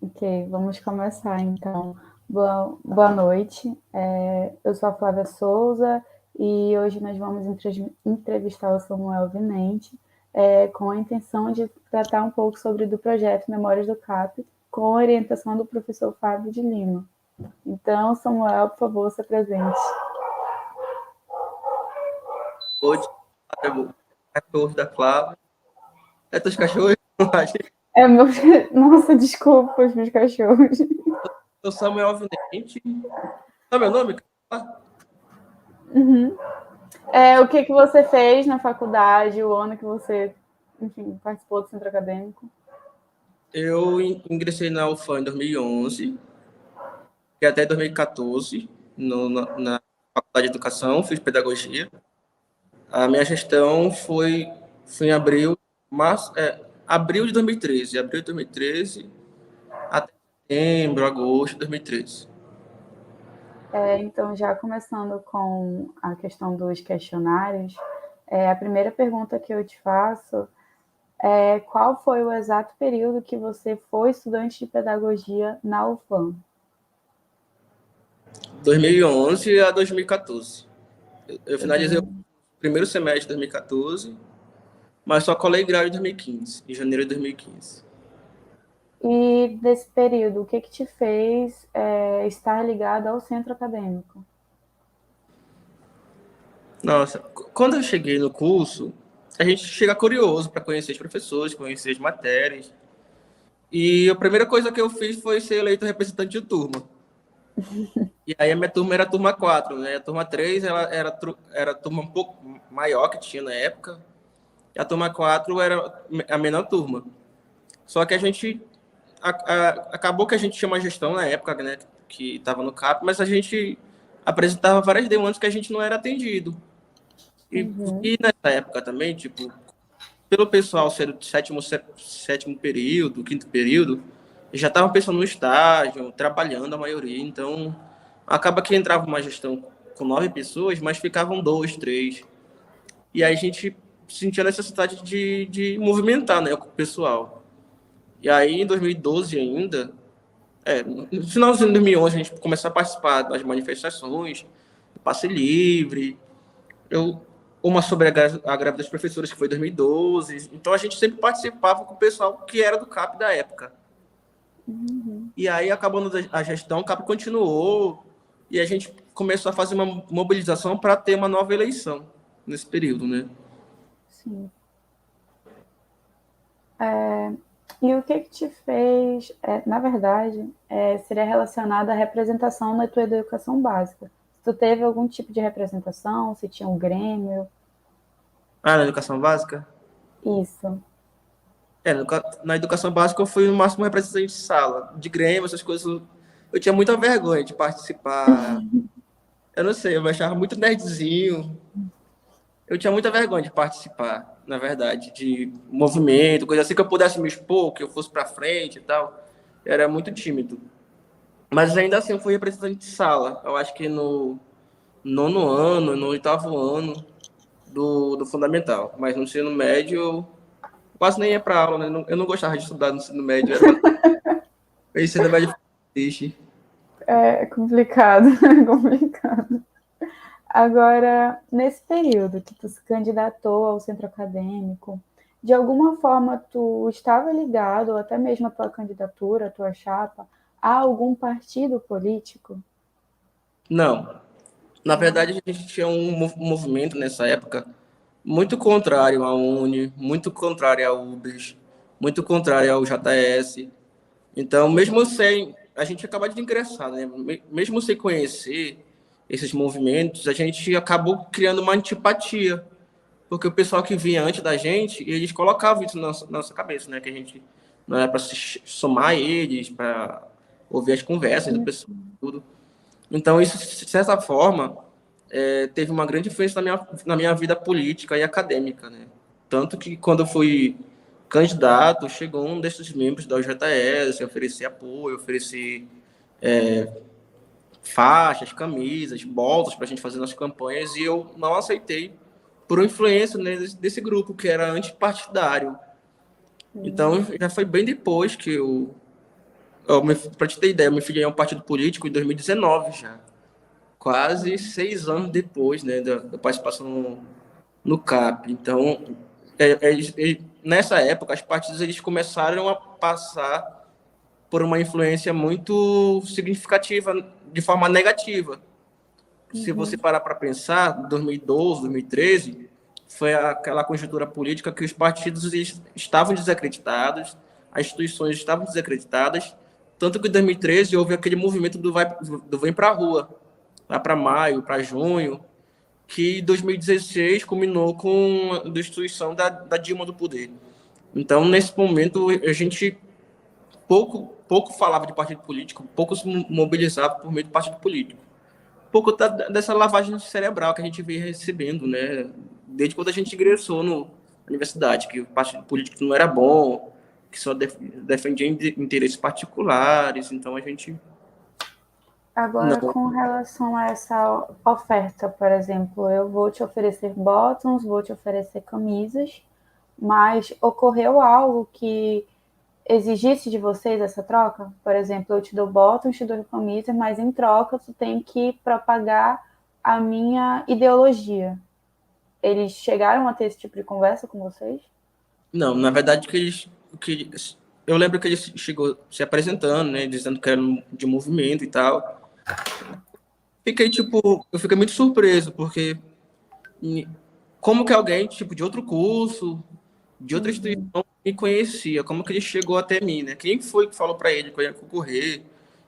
Ok, vamos começar então. Boa noite. Eu sou a Flávia Souza e hoje nós vamos entrevistar o Samuel Vinente, com a intenção de tratar um pouco sobre do projeto Memórias do CAP, com a orientação do professor Fábio de Lima. Então, Samuel, por favor, se apresente. Hoje, cachorros da Flávia. É teus cachorros? Meu... Nossa, desculpa, os meus cachorros. Eu sou Samuel Vinente. Não é meu nome? Uhum. O que você fez na faculdade, o ano que você, enfim, participou do centro acadêmico? Eu ingressei na UFAM em 2011 e até 2014 na Faculdade de Educação, fiz pedagogia. A minha gestão foi em abril de 2013. Abril de 2013 até setembro, agosto de 2013. Então, já começando com a questão dos questionários, a primeira pergunta que eu te faço é qual foi o exato período que você foi estudante de pedagogia na UFAM? 2011 a 2014. Eu finalizei o 2011. primeiro semestre de 2014, mas só colei grau em 2015, em janeiro de 2015. E desse período, o que te fez estar ligado ao centro acadêmico? Nossa, quando eu cheguei no curso, a gente chega curioso para conhecer os professores, conhecer as matérias. E a primeira coisa que eu fiz foi ser eleito representante de turma. E aí a minha turma era a turma 4, né? A turma 3 era a turma um pouco maior que tinha na época. E a turma 4 era a menor turma. Só que a gente acabou que a gente tinha uma gestão na época, né, que estava no CAP, mas a gente apresentava várias demandas que a gente não era atendido. E, Uhum. e nessa época também, tipo, pelo pessoal ser do sétimo período, quinto período, já estavam pensando no estágio, trabalhando a maioria. Então, acaba que entrava uma gestão com 9 pessoas, mas ficavam 2, 3. E aí a gente sentia a necessidade de movimentar, né, com o pessoal. E aí, em 2012 ainda, no finalzinho de 2011, a gente começou a participar das manifestações, do passe livre, eu, uma sobre a greve das professoras, que foi em 2012. Então, a gente sempre participava com o pessoal que era do CAP da época. Uhum. E aí, acabando a gestão, o CAP continuou e a gente começou a fazer uma mobilização para ter uma nova eleição nesse período, né? Sim. E o que te fez, na verdade, seria relacionado à representação na tua educação básica? Se tu teve algum tipo de representação, se tinha um grêmio, Ah, na educação básica? isso. Na educação básica eu fui no máximo representante de sala, de grêmio, essas coisas. Eu tinha muita vergonha de participar. Eu não sei, eu me achava muito nerdzinho. Eu tinha muita vergonha de participar, na verdade, de movimento, coisa assim que eu pudesse me expor, que eu fosse para frente e tal. Eu era muito tímido. Mas ainda assim eu fui representante de sala. Eu acho que no nono ano, no oitavo ano do fundamental. Mas no ensino médio eu quase nem ia para aula, né? Eu não gostava de estudar no ensino médio. O ensino médio foi triste. É complicado, é complicado. Agora, nesse período que tu se candidatou ao centro acadêmico, de alguma forma tu estava ligado, ou até mesmo a tua candidatura, a tua chapa, a algum partido político? Não. Na Não. verdade, a gente tinha um movimento nessa época muito contrário à Uni, muito contrário à UBS, muito contrário ao JS. Então, mesmo sem a gente acaba de ingressar, né? Mesmo sem conhecer esses movimentos, a gente acabou criando uma antipatia, porque o pessoal que vinha antes da gente, eles colocavam isso na nossa cabeça, né? Que a gente não era para se somar a eles, para ouvir as conversas do pessoal, tudo. Então, isso, de certa forma, teve uma grande influência na minha vida política e acadêmica, né? Tanto que quando eu fui candidato, chegou um desses membros da UJS, oferecer apoio, oferecer faixas, camisas, bolsas para a gente fazer nas campanhas, e eu não aceitei por influência, né, desse grupo que era antipartidário. Então, já foi bem depois que eu Para te ter ideia, eu me filiei a um partido político em 2019 já. Quase 6 anos depois, né, da participação no CAP. Então, nessa época, os partidos eles começaram a passar por uma influência muito significativa de forma negativa. Se você parar para pensar, 2012, 2013, foi aquela conjuntura política que os partidos estavam desacreditados, as instituições estavam desacreditadas, tanto que em 2013 houve aquele movimento do Vem para a Rua, lá para maio, para junho, que em 2016 culminou com a destituição da Dilma do poder. Então, nesse momento, a gente pouco falava de partido político, pouco se mobilizava por meio do partido político. Pouco dessa lavagem cerebral que a gente vem recebendo, né? Desde quando a gente ingressou na universidade, que o partido político não era bom, que só defendia interesses particulares, então a gente Agora, não. com relação a essa oferta, por exemplo, eu vou te oferecer bottoms, vou te oferecer camisas, mas ocorreu algo que exigisse de vocês essa troca? Por exemplo, eu te dou bottoms, te dou camisas, mas em troca tu tem que propagar a minha ideologia. Eles chegaram a ter esse tipo de conversa com vocês? Não, na verdade, eu lembro que ele chegou se apresentando, né, dizendo que era de movimento e tal. Eu fiquei muito surpreso, porque como que alguém, tipo, de outro curso, de outra instituição, me conhecia? Como que ele chegou até mim, né? Quem foi que falou para ele que eu ia concorrer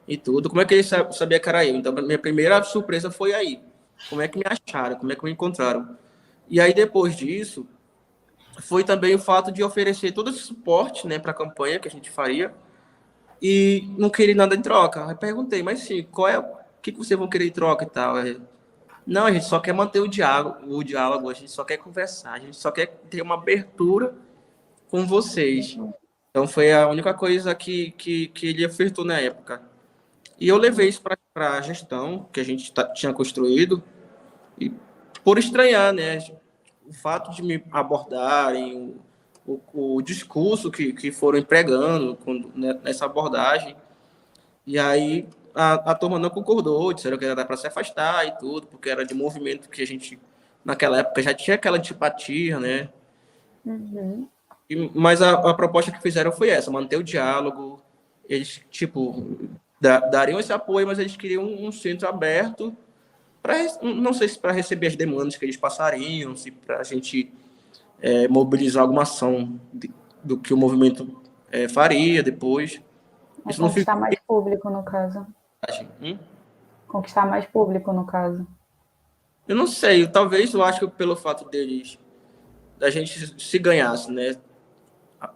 e tudo? Como é que ele sabia que era eu? Então, minha primeira surpresa foi aí. Como é que me acharam? Como é que me encontraram? E aí, depois disso, foi também o fato de oferecer todo esse suporte, né, para a campanha que a gente faria e não querer nada em troca. Aí perguntei, mas sim, o que vocês vão querer em troca e tal? Não, a gente só quer manter o diálogo, a gente só quer conversar, a gente só quer ter uma abertura com vocês. Então foi a única coisa que ele ofertou na época. E eu levei isso para a gestão que a gente tinha construído, e por estranhar, né, o fato de me abordarem, o discurso que foram empregando nessa abordagem. E aí a turma não concordou, disseram que era para se afastar e tudo, porque era de movimento que a gente, naquela época, já tinha aquela antipatia, né? Uhum. Mas a proposta que fizeram foi essa, manter o diálogo. Eles, tipo, dariam esse apoio, mas eles queriam um centro aberto, não sei se para receber as demandas que eles passariam, se para a gente mobilizar alguma ação do que o movimento faria depois. É Isso não conquistar ficou. mais público, no caso. Hum? Conquistar mais público, no caso. Eu não sei, talvez eu acho que pelo fato da gente se ganhasse, né?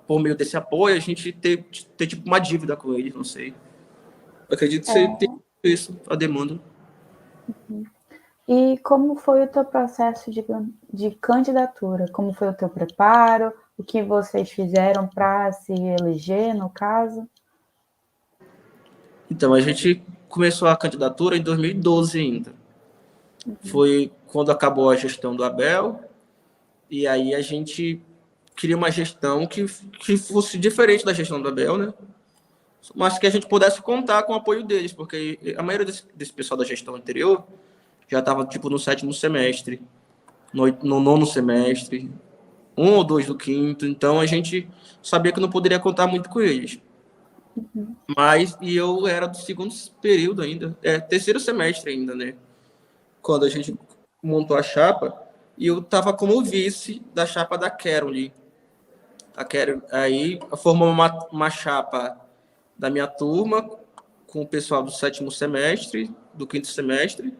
Por meio desse apoio, a gente ter tipo uma dívida com eles, não sei. Eu acredito que você tem isso, a demanda. E como foi o teu processo de candidatura? Como foi o teu preparo? O que vocês fizeram para se eleger, no caso? Então, a gente começou a candidatura em 2012 ainda. Foi quando acabou a gestão do Abel, e aí a gente queria uma gestão que fosse diferente da gestão do Abel, né? Mas que a gente pudesse contar com o apoio deles, porque a maioria desse pessoal da gestão anterior já estava tipo no sétimo semestre, no nono semestre, um ou dois do quinto, então a gente sabia que não poderia contar muito com eles. E eu era do segundo período ainda, terceiro semestre ainda, né? Quando a gente montou a chapa, e eu estava como vice da chapa da Caroline. A Caroline aí formou uma chapa da minha turma com o pessoal do sétimo semestre, do quinto semestre,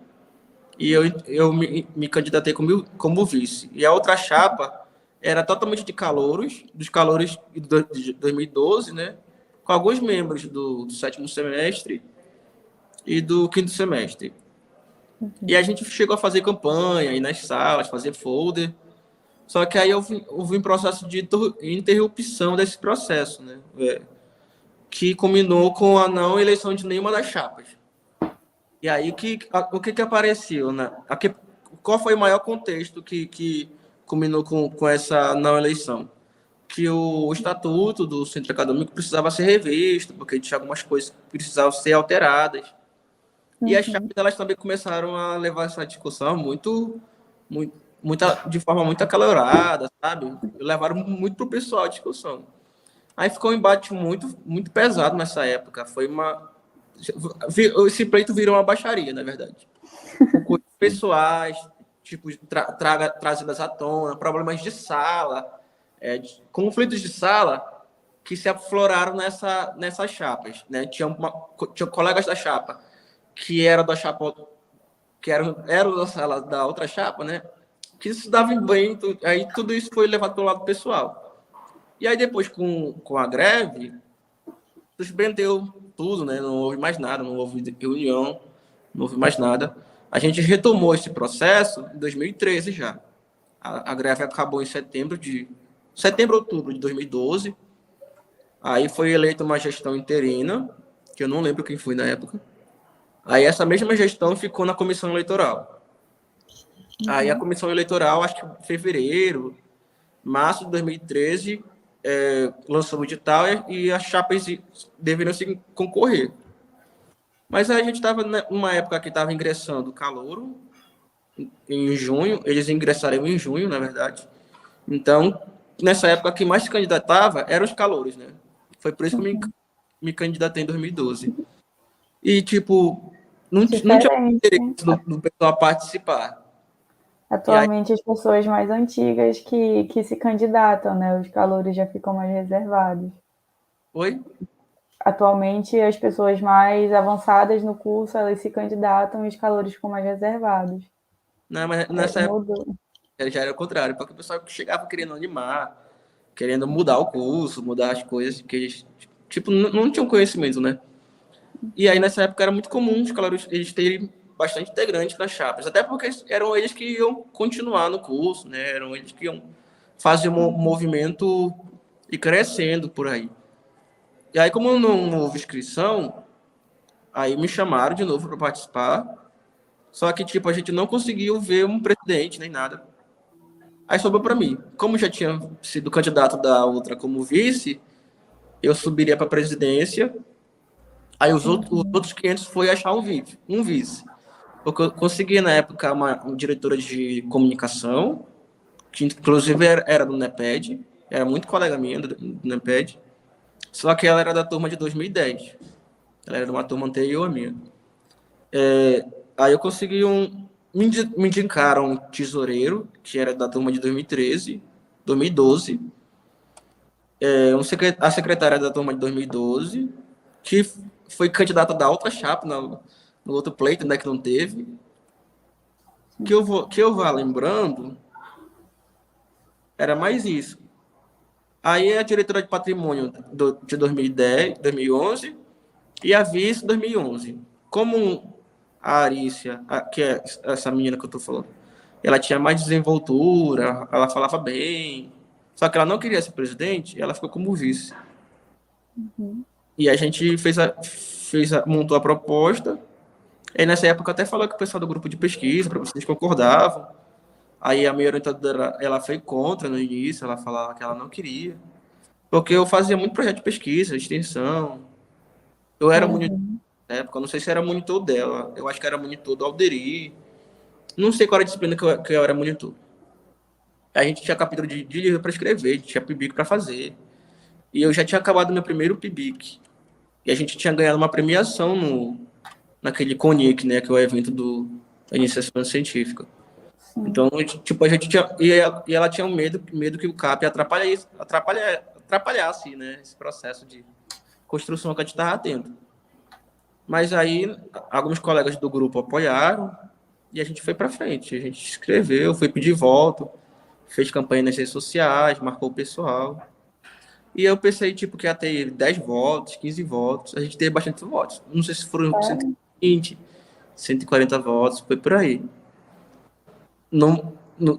e eu me candidatei como vice. E a outra chapa era totalmente de calouros, dos calouros de 2012, né? Com alguns membros do sétimo semestre e do quinto semestre. E a gente chegou a fazer campanha, ir nas salas, fazer folder. Só que aí houve um processo de interrupção desse processo, né? Que culminou com a não eleição de nenhuma das chapas. E aí o que apareceu, né? Qual foi o maior contexto que culminou com essa não eleição? que o estatuto do centro acadêmico precisava ser revisto, porque tinha algumas coisas que precisavam ser alteradas. E as Uhum. chapes elas também começaram a levar essa discussão de forma muito acalorada, sabe? Levaram muito para o pessoal a discussão. Aí ficou um embate muito pesado nessa época. Foi uma. Esse pleito virou uma baixaria, na verdade. Com coisas pessoais, tipo, trazidas à tona, problemas de sala, conflitos de sala que se afloraram nessas chapas. Né? Tinha colegas da chapa que era da chapa, que era da sala da outra chapa, né? Que se davam bem, aí tudo isso foi levado para o lado pessoal. E aí depois, com a greve, suspendeu tudo, né? Não houve mais nada, não houve reunião, não houve mais nada. A gente retomou esse processo em 2013 já. A greve acabou em outubro de 2012. Aí foi eleita uma gestão interina, que eu não lembro quem foi na época. Aí essa mesma gestão ficou na comissão eleitoral. Aí a comissão eleitoral, acho que em fevereiro, março de 2013, lançou o edital e as chapas deveriam se concorrer. Mas a gente estava numa época que estava ingressando calouro, em junho, eles ingressariam em junho, na verdade. Então, nessa época, que mais se candidatava eram os calouros, né? Foi por isso que eu me candidatei em 2012. E, tipo, não tinha Diferente. interesse do pessoal participar. E aí, Atualmente, as pessoas mais antigas que se candidatam, né? Os calouros já ficam mais reservados. oi? Atualmente, as pessoas mais avançadas no curso, elas se candidatam e os calouros ficam mais reservados. Não, mas É, nessa época mudou. já era o contrário, porque o pessoal chegava querendo animar, querendo mudar o curso, mudar as coisas, que eles, tipo, não tinham conhecimento, né? E aí, nessa época, era muito comum os calouros eles terem bastante integrantes nas chapas, até porque eram eles que iam continuar no curso, né? Eram eles que iam fazer um movimento e crescendo por aí. E aí, como não houve inscrição, aí me chamaram de novo para participar, só que, tipo, a gente não conseguiu ver um presidente nem nada. Aí sobrou para mim. Como já tinha sido candidato da outra como vice, eu subiria para a presidência. Aí os outros 500 foi achar um vice. Porque eu consegui, na época, uma diretora de comunicação, que inclusive era do NEPED, era muito colega minha do NEPED, só que ela era da turma de 2010. Ela era de uma turma anterior à minha. Aí eu consegui me indicaram um tesoureiro, que era da turma de 2013, 2012, a secretária da turma de 2012, que foi candidata da outra chapa, no outro pleito, né, que não teve. Que eu vá lembrando, era mais isso. Aí a diretora de patrimônio de 2010, 2011 e a vice 2011. Como a Arícia, que é essa menina que eu tô falando, ela tinha mais desenvoltura, ela falava bem, só que ela não queria ser presidente, ela ficou como vice. E a gente montou a proposta. E nessa época até falou com o pessoal do grupo de pesquisa, para vocês concordavam. Aí a minha orientadora, ela foi contra no início, ela falava que ela não queria. Porque eu fazia muito projeto de pesquisa, extensão. Eu era monitor Uhum. na época, eu não sei se era monitor dela. Eu acho que era monitor do Alderi. Não sei qual era a disciplina que eu era monitor. A gente tinha capítulo de livro para escrever, tinha PIBIC para fazer. E eu já tinha acabado meu primeiro PIBIC. E a gente tinha ganhado uma premiação naquele CONIC, né, que é o evento da iniciação científica. Sim. Então, tipo, a gente tinha. E ela tinha um medo que o CAP atrapalhasse, né, esse processo de construção que a gente estava tendo. Mas aí, alguns colegas do grupo apoiaram e a gente foi para frente. A gente escreveu, foi pedir voto, fez campanha nas redes sociais, marcou o pessoal. E eu pensei, tipo, que ia ter 10 votos, 15 votos. A gente teve bastante votos. Não sei se foram 120, 140 votos, foi por aí.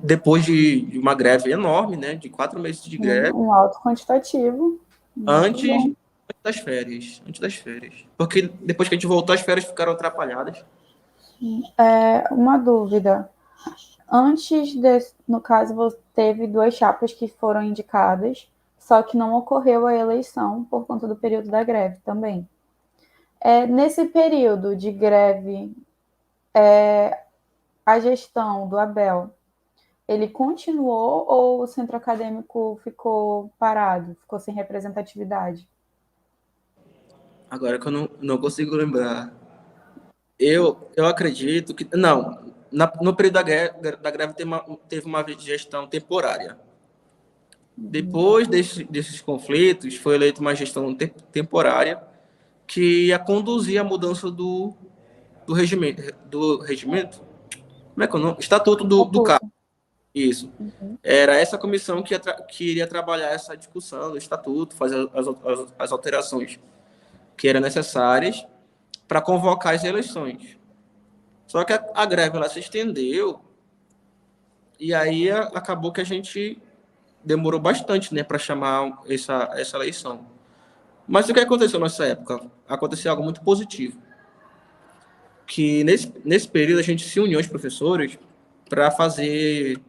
Depois de uma greve enorme, né? De 4 meses de greve, Um alto quantitativo. Muito antes, bom. antes das férias. Antes das férias. Porque depois que a gente voltou, as férias ficaram atrapalhadas. Uma dúvida. No caso, você teve duas chapas que foram indicadas, só que não ocorreu a eleição por conta do período da greve também. Nesse período de greve, a gestão do Abel, ele continuou ou o centro acadêmico ficou parado, ficou sem representatividade? Agora que eu não consigo lembrar. Eu acredito que. Não, no período da greve teve uma gestão temporária. Depois desses conflitos, foi eleita uma gestão temporária que ia conduzir a mudança do regimento. Do regimento? Como é que é o nome? Estatuto do CAP. Oculto. Isso. Uhum. Era essa comissão que iria trabalhar essa discussão do estatuto, fazer as alterações que eram necessárias para convocar as eleições. Só que a greve ela se estendeu e aí acabou que a gente demorou bastante, né, para chamar essa eleição. Mas o que aconteceu nessa época? Aconteceu algo muito positivo, que nesse período a gente se uniu os professores para fazer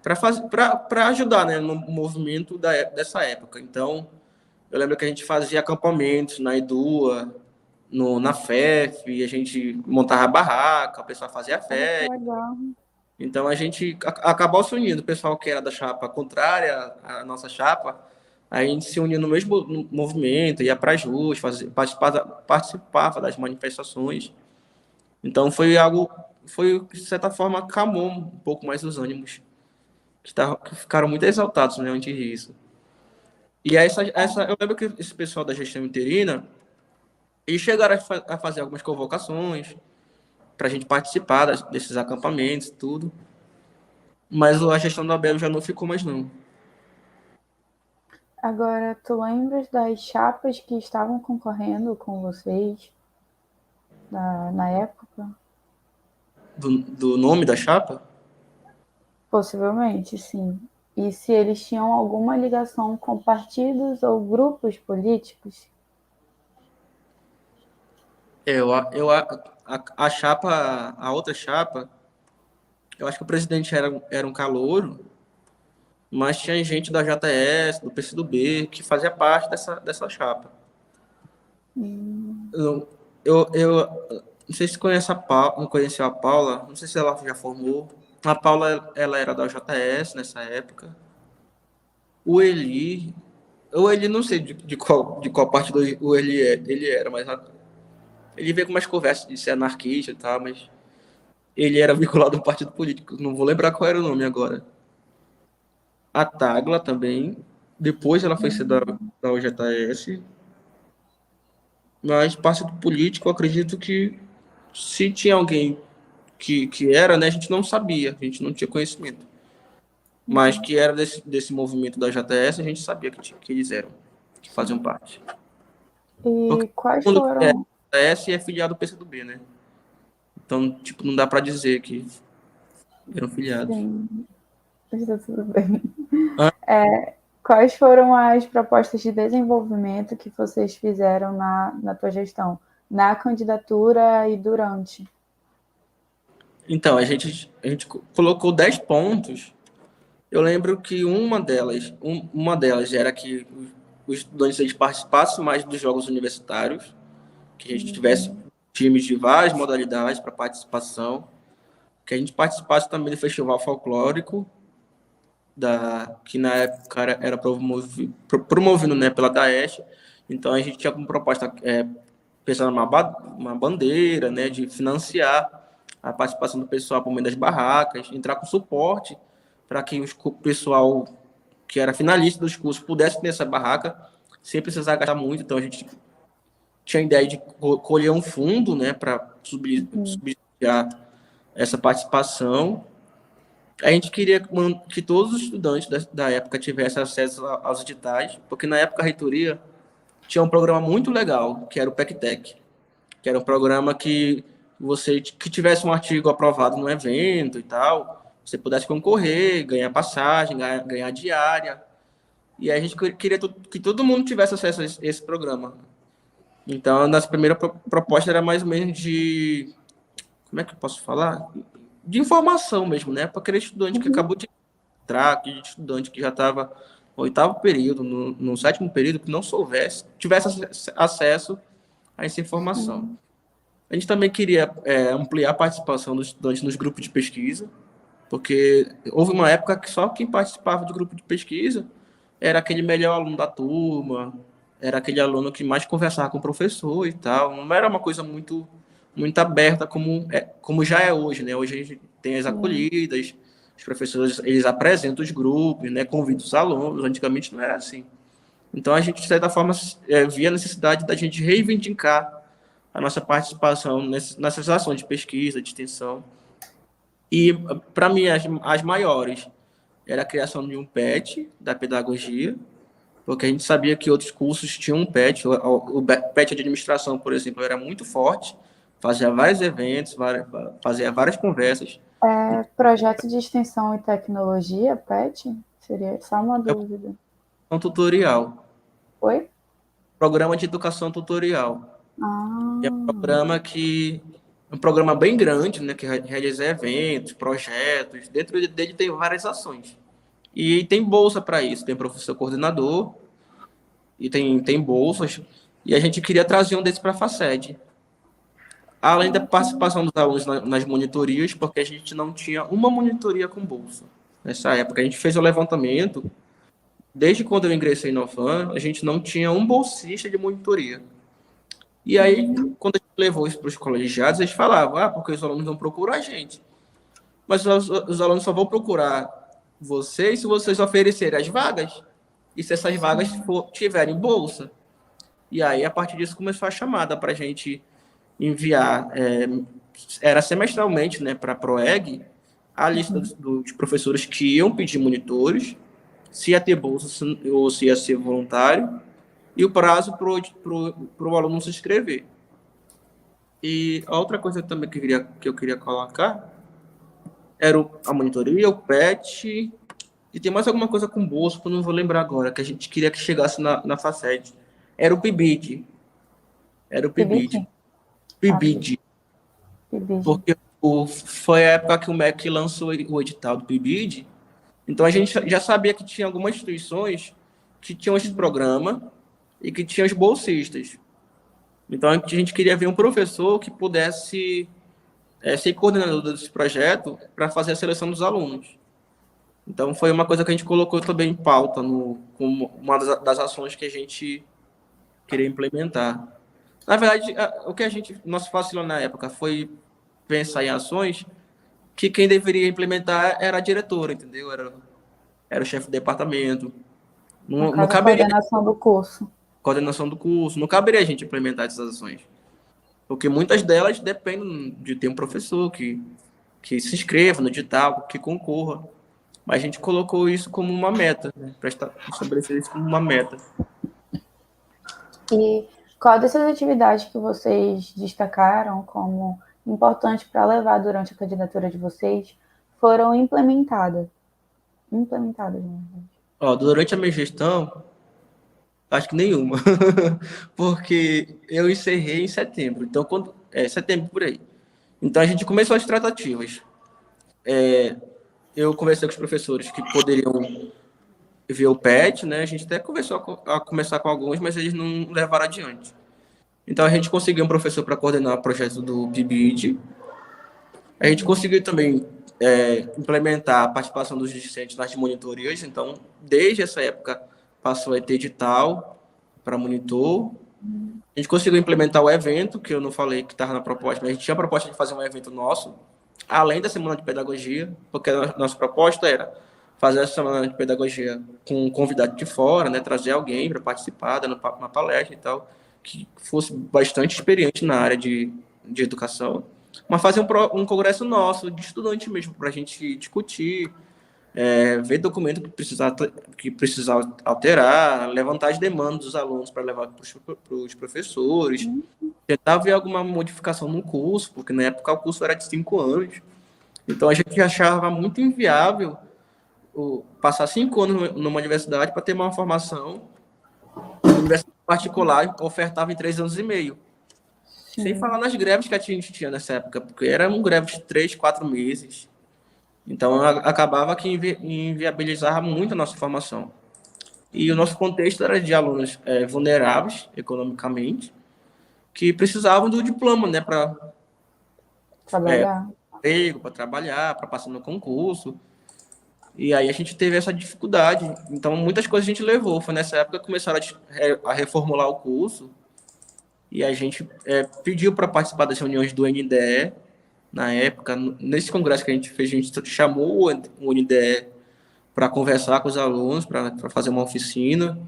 para ajudar, né, no movimento dessa época. Então, eu lembro que a gente fazia acampamentos na Edua, na FEF, a gente montava a barraca, o pessoal fazia Ah, que festa. legal. Então, a gente acabou se unindo. O pessoal que era da chapa contrária à nossa chapa, a gente se uniu no mesmo movimento, ia para as ruas, participava das manifestações. Então, de certa forma, acalmou um pouco mais os ânimos, que ficaram muito exaltados, né, antes disso. E eu lembro que esse pessoal da gestão interina, eles chegaram a fazer algumas convocações para a gente participar desses acampamentos e tudo, mas a gestão da Abel já não ficou mais, não. Agora, tu lembras das chapas que estavam concorrendo com vocês na época? Do nome da chapa? Possivelmente, sim. E se eles tinham alguma ligação com partidos ou grupos políticos? A chapa, a outra chapa, eu acho que o presidente era um calouro, mas tinha gente da JS, do PCdoB, que fazia parte dessa chapa. Eu, eu não sei se conhece a Paula, não conheceu a Paula, não sei se ela já formou. A Paula, ela era da JS nessa época. O Eli, não sei de qual partido ele era, mas ele veio com umas conversas de ser anarquista e tal, mas ele era vinculado a um partido político. Não vou lembrar qual era o nome agora. A Tagla também. Depois ela foi ser da OJS. Mas partido político, eu acredito que se tinha alguém que era, né, a gente não sabia, a gente não tinha conhecimento. Mas que era desse movimento da JS, a gente sabia que eles eram, que faziam parte. Porque E quais todo mundo que é foram. JS é filiado ao PCdoB, né? Então, tipo, não dá para dizer que eram filiados. Sim, está tudo bem. Ah, Quais foram as propostas de desenvolvimento que vocês fizeram na tua gestão? Na candidatura e durante? então, a gente colocou 10 pontos. Eu lembro que uma delas era que os estudantes eles participassem mais dos jogos universitários, que a gente tivesse times de várias modalidades para participação, que a gente participasse também do festival folclórico, que na época era promovido, né, pela Daesh. Então a gente tinha como proposta pensar uma bandeira, né, de financiar a participação do pessoal por meio das barracas, entrar com suporte para que o pessoal que era finalista dos cursos pudesse ter essa barraca sem precisar gastar muito. Então a gente tinha a ideia de colher um fundo, né, para subsidiar essa participação. A gente queria que todos os estudantes da época tivessem acesso aos editais, porque na época a reitoria tinha um programa muito legal, que era o PECTEC, que era um programa que que tivesse um artigo aprovado no evento e tal, você pudesse concorrer, ganhar passagem, ganhar diária. E aí a gente queria que todo mundo tivesse acesso a esse programa. Então, a nossa primeira proposta era mais ou menos como é que eu posso falar? De informação mesmo, né? Para aquele estudante que acabou de entrar, aquele estudante que já estava oitavo período, no sétimo período, que não soubesse, tivesse acesso a essa informação. A gente também queria ampliar a participação dos estudantes nos grupos de pesquisa, porque houve uma época que só quem participava do grupo de pesquisa era aquele melhor aluno da turma, era aquele aluno que mais conversava com o professor e tal. Não era uma coisa muito aberta como já é hoje, né? Hoje a gente tem as acolhidas, os professores eles apresentam os grupos, né? Convidam os alunos. Antigamente não era assim. Então a gente, de certa forma, via a necessidade da gente reivindicar a nossa participação nessas ações de pesquisa, de extensão. E, para mim, as maiores era a criação de um PET da pedagogia, porque a gente sabia que outros cursos tinham um PET. O PET de administração, por exemplo, era muito forte, fazia vários eventos, fazia várias conversas. Projeto de extensão e tecnologia, PET? Seria só uma dúvida. Um tutorial. Oi? Programa de educação tutorial. Ah. É um programa bem grande, né, que realiza eventos, projetos. Dentro dele tem várias ações. E tem bolsa para isso, tem professor coordenador e tem bolsas. E a gente queria trazer um desses para a Faced. Além da participação dos alunos nas monitorias, porque a gente não tinha uma monitoria com bolsa. Nessa época, a gente fez o levantamento. Desde quando eu ingressei no FAN, a gente não tinha um bolsista de monitoria. E aí, quando a gente levou isso para os colegiados, eles falavam, porque os alunos não procuram a gente. Mas os alunos só vão procurar vocês se vocês oferecerem as vagas. E se essas vagas tiverem bolsa. E aí, a partir disso, começou a chamada para a gente enviar, era semestralmente, né, para a PROEG, a lista dos professores que iam pedir monitores, se ia ter bolsa ou se ia ser voluntário, e o prazo para o aluno se inscrever. E a outra coisa também que eu queria colocar era a monitoria, o PET, e tem mais alguma coisa com bolsa que eu não vou lembrar agora, que a gente queria que chegasse na Faced. Era o PIBID. Era o PIBID. PIBID. Porque foi a época que o MEC lançou o edital do PIBID, então a gente já sabia que tinha algumas instituições que tinham esse programa e que tinham os bolsistas. Então a gente queria ver um professor que pudesse ser coordenador desse projeto para fazer a seleção dos alunos. Então foi uma coisa que a gente colocou também em pauta como uma das ações que a gente queria implementar. Na verdade, o que nosso vacilo na época foi pensar em ações que quem deveria implementar era a diretora, entendeu? Era o chefe do departamento. Não caberia coordenação do curso. Coordenação do curso. Não caberia a gente implementar essas ações. Porque muitas delas dependem de ter um professor que se inscreva no edital, que concorra. Mas a gente colocou isso como uma meta, né? Para estabelecer isso como uma meta. E qual dessas atividades que vocês destacaram como importantes para levar durante a candidatura de vocês foram implementadas? Durante a minha gestão, acho que nenhuma. Porque eu encerrei em setembro. Então, setembro por aí. Então, a gente começou as tratativas. Eu conversei com os professores que poderiam ver o PET, né? A gente até começou a conversar com alguns, mas eles não levaram adiante. Então, a gente conseguiu um professor para coordenar o projeto do PIBID. A gente conseguiu também implementar a participação dos discentes nas monitorias. Então, desde essa época, passou a ter edital para monitor. A gente conseguiu implementar o evento, que eu não falei que estava na proposta, mas a gente tinha a proposta de fazer um evento nosso, além da Semana de Pedagogia, porque a nossa proposta era fazer a Semana de Pedagogia com um convidado de fora, né, trazer alguém para participar, dando uma palestra e tal, que fosse bastante experiente na área de educação, mas fazer um congresso nosso, de estudante mesmo, para a gente discutir, ver documento que precisar alterar, levantar as demandas dos alunos para levar para os professores, tentar ver alguma modificação no curso, porque na época o curso era de 5 anos. Então a gente achava muito inviável passar 5 anos numa universidade para ter uma formação. A universidade particular ofertava em 3 anos e meio. Sim. Sem falar nas greves que a gente tinha nessa época, porque era um greve de 3, 4 meses. Então acabava que inviabilizava muito a nossa formação. E o nosso contexto era de alunos vulneráveis economicamente, que precisavam do diploma, né, para Trabalhar. emprego, para trabalhar, para passar no concurso. E aí a gente teve essa dificuldade. Então, muitas coisas a gente levou. Foi nessa época que começaram a reformular o curso. E a gente pediu para participar das reuniões do NDE. Na época, nesse congresso que a gente fez, a gente chamou o NDE para conversar com os alunos, para fazer uma oficina.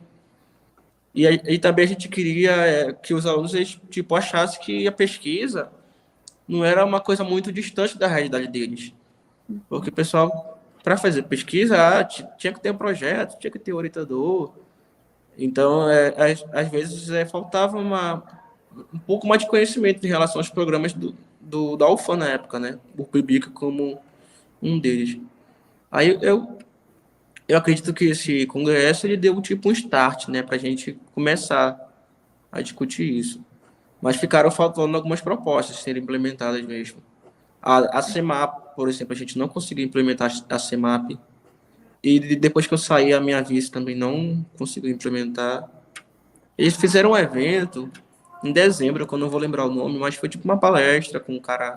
E também a gente queria que os alunos eles, tipo, achassem que a pesquisa não era uma coisa muito distante da realidade deles. Porque o pessoal, para fazer pesquisa, tinha que ter um projeto, tinha que ter um orientador. Então, às vezes, faltava um pouco mais de conhecimento em relação aos programas da UFAM na época, né? O PIBIC como um deles. Aí eu acredito que esse congresso ele deu tipo um start, né, para a gente começar a discutir isso. Mas ficaram faltando algumas propostas serem implementadas mesmo. A CEMAP, por exemplo, a gente não conseguiu implementar a CEMAP. E depois que eu saí, a minha vice também não conseguiu implementar. Eles fizeram um evento em dezembro, que eu não vou lembrar o nome, mas foi tipo uma palestra com um cara,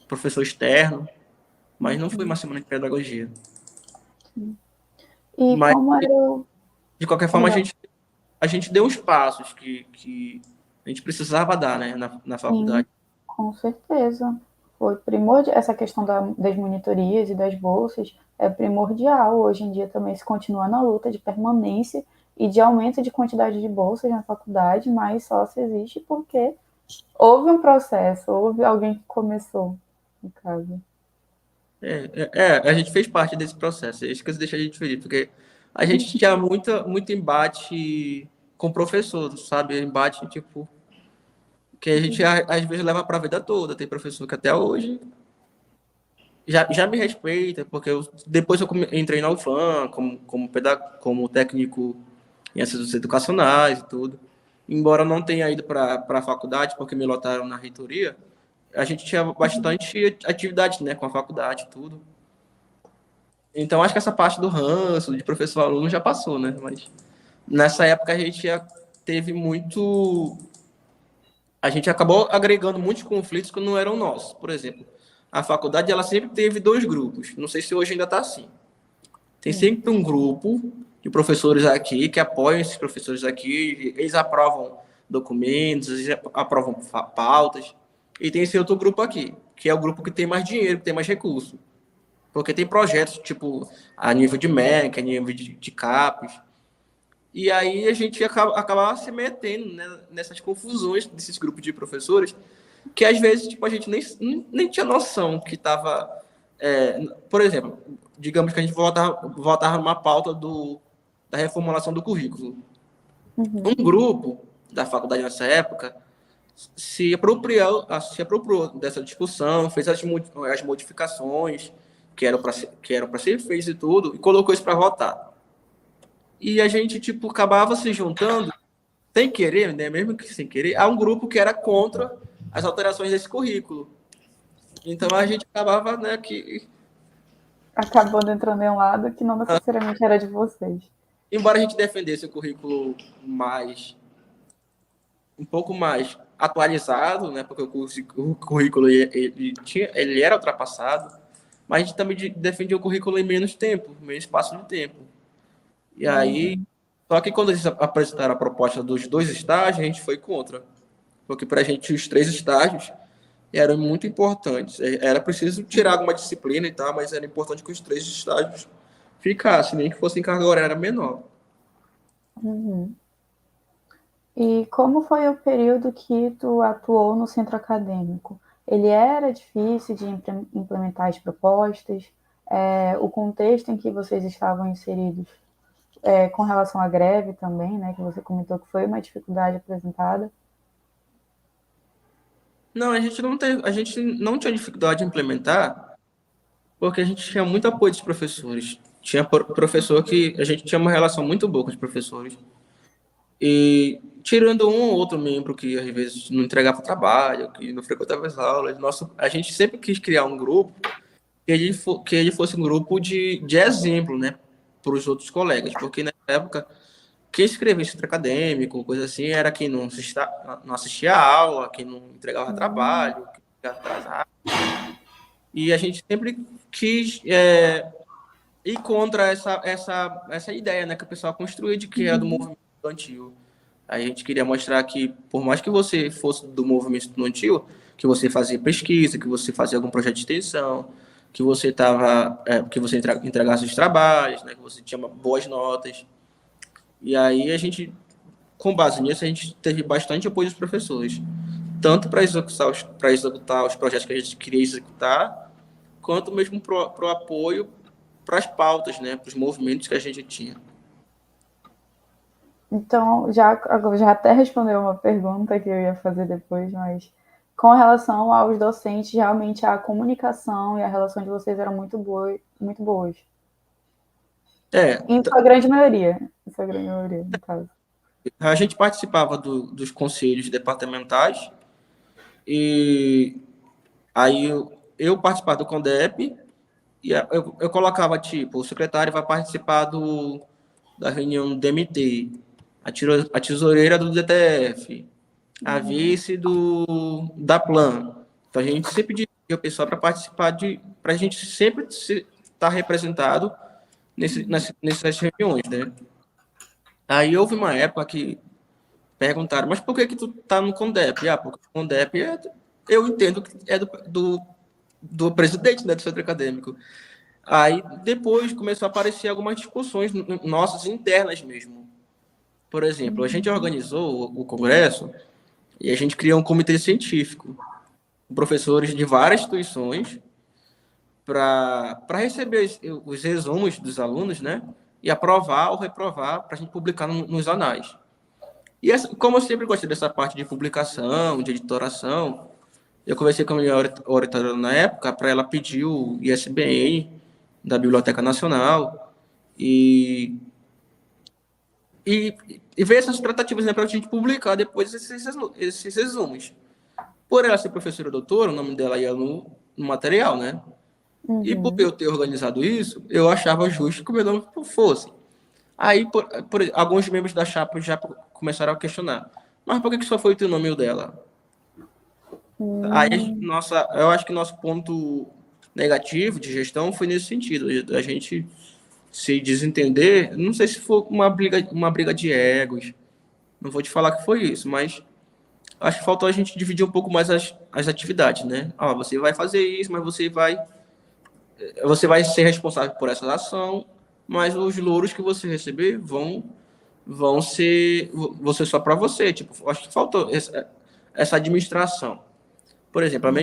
professor externo, mas não foi uma semana de pedagogia. E Mas, como era o... de qualquer forma, Perdão. a gente deu uns passos que a gente precisava dar, né, na Sim, faculdade. com certeza. Foi primordial. Essa questão das monitorias e das bolsas é primordial. Hoje em dia também se continua na luta de permanência e de aumento de quantidade de bolsas na faculdade, mas só se existe porque houve um processo, houve alguém que começou, no caso. A gente fez parte desse processo, é isso que deixa a gente feliz, porque a gente tinha muito embate com o professor, sabe? Embate, tipo, que a gente às vezes leva para a vida toda. Tem professor que até hoje já me respeita, porque depois eu entrei na UFAM como técnico em assuntos educacionais e tudo. Embora eu não tenha ido para a faculdade, porque me lotaram na reitoria, a gente tinha bastante atividade, né, com a faculdade e tudo. Então, acho que essa parte do ranço, de professor-aluno, já passou, né? Mas nessa época a gente teve muito. A gente acabou agregando muitos conflitos que não eram nossos. Por exemplo, a faculdade ela sempre teve dois grupos. Não sei se hoje ainda está assim. Tem Sim. sempre um grupo de professores aqui que apoiam esses professores aqui. Eles aprovam documentos, eles aprovam pautas. E tem esse outro grupo aqui, que é o grupo que tem mais dinheiro, que tem mais recurso. Porque tem projetos, tipo, a nível de MEC, a nível de CAPES. E aí a gente acabava se metendo, né, nessas confusões desses grupos de professores, que às vezes tipo, a gente nem tinha noção que estava. Por exemplo, digamos que a gente votava numa pauta da reformulação do currículo. Uhum. Um grupo da faculdade nessa época se apropriou dessa discussão, fez as modificações que eram para ser feitas e tudo, e colocou isso para votar. E a gente, tipo, acabava se juntando, sem querer, né, mesmo que sem querer, a um grupo que era contra as alterações desse currículo. Então a gente acabava, né, que, Acabando entrando em um lado que não necessariamente era de vocês. embora a gente defendesse o currículo um pouco mais atualizado, né, porque o currículo ele era ultrapassado, mas a gente também defendia o currículo em menos tempo, menos espaço de tempo. E aí, Uhum. só que quando eles apresentaram a proposta dos dois estágios, a gente foi contra. Porque para a gente os três estágios eram muito importantes. Era preciso tirar alguma disciplina e tal, mas era importante que os três estágios ficassem, nem que fossem carga horária menor. Uhum. E como foi o período que tu atuou no centro acadêmico? Ele era difícil de implementar as propostas? O contexto em que vocês estavam inseridos, com relação à greve também, né, que você comentou que foi uma dificuldade apresentada? Não, a gente não tinha dificuldade em implementar, porque a gente tinha muito apoio dos professores. Tinha professor que a gente tinha uma relação muito boa com os professores. E tirando um ou outro membro que às vezes não entregava trabalho, que não frequentava as aulas, a gente sempre quis criar um grupo que ele fosse um grupo de exemplo, né, para os outros colegas, porque nessa época quem escrevia centro acadêmico, coisa assim, era quem não assistia a aula, quem não entregava trabalho, quem ficava atrasado. E a gente sempre quis ir contra essa ideia, né, que o pessoal construiu de que era do movimento estudantil. A gente queria mostrar que, por mais que você fosse do movimento estudantil, que você fazia pesquisa, que você fazia algum projeto de extensão, que você entregasse os trabalhos, né, que você tinha boas notas. E aí com base nisso, a gente teve bastante apoio dos professores, tanto para executar os projetos que a gente queria executar, quanto mesmo para o apoio para as pautas, né, para os movimentos que a gente tinha. Então, já até respondeu uma pergunta que eu ia fazer depois, mas com relação aos docentes, realmente a comunicação e a relação de vocês eram muito boas, muito boas. Em sua grande maioria. Em sua grande maioria, no caso. A gente participava dos conselhos departamentais e aí eu participava do CONDEP e eu colocava, tipo, o secretário vai participar da reunião do DMT, a tesoureira do DTF, a vice da Plan. Então, a gente sempre dizia o pessoal para participar para a gente sempre estar representado nessas reuniões, né? Aí houve uma época que perguntaram, mas por que tu tá no CONDEP? Ah, porque o CONDEP eu entendo que é do presidente, né, do centro acadêmico. Aí depois começou a aparecer algumas discussões nossas internas mesmo. Por exemplo, a gente organizou o congresso e a gente criou um comitê científico com professores de várias instituições para receber os resumos dos alunos, né, e aprovar ou reprovar para a gente publicar nos anais. E como eu sempre gostei dessa parte de publicação, de editoração, eu conversei com a minha orientadora na época para ela pedir o ISBN da Biblioteca Nacional e, e ver essas tratativas, né, para a gente publicar depois esses resumos. Por ela ser professora doutora, o nome dela ia no material, né? E por eu ter organizado isso, eu achava justo que o meu nome fosse. Aí, alguns membros da chapa já começaram a questionar. Mas por que só foi o teu nome e o dela? Aí, eu acho que nosso ponto negativo de gestão foi nesse sentido, a gente se desentender, não sei se foi uma briga de egos, não vou te falar que foi isso, mas acho que faltou a gente dividir um pouco mais as atividades, né? Ah, você vai fazer isso, mas você vai ser responsável por essa ação, mas os louros que você receber vão ser só para você. Tipo, acho que faltou essa administração. Por exemplo, a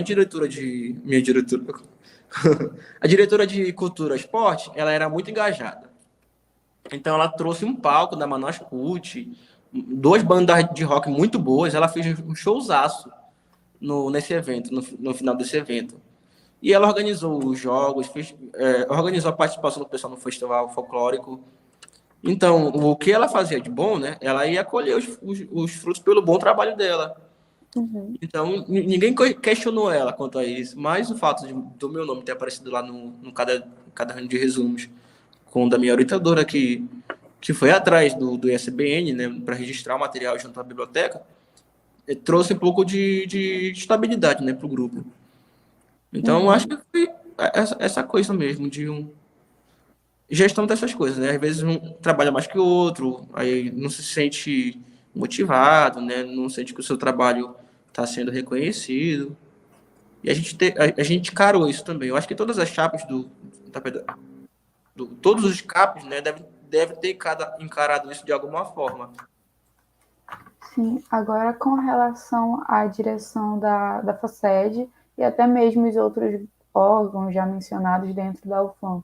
diretora de cultura e esporte, ela era muito engajada. Então, ela trouxe um palco da Manaus Cult, duas bandas de rock muito boas. Ela fez um showzaço nesse evento, no final desse evento. E ela organizou os jogos, organizou a participação do pessoal no festival folclórico. Então, o que ela fazia de bom, né? Ela ia colher os frutos pelo bom trabalho dela. Então, ninguém questionou ela quanto a isso, mas o fato do meu nome ter aparecido lá no caderno de resumos, com o da minha orientadora, que foi atrás do ISBN, né, para registrar o material junto à biblioteca, trouxe um pouco de estabilidade, né, para o grupo. Então, acho que foi essa coisa mesmo, gestão dessas coisas, né? Às vezes um trabalha mais que o outro, aí não se sente motivado, né? Não sente que o seu trabalho está sendo reconhecido. E a gente encarou isso também. Eu acho que todas as chapas todos os capos, né, deve ter encarado isso de alguma forma. Sim, agora com relação à direção da FACED e até mesmo os outros órgãos já mencionados dentro da UFAM,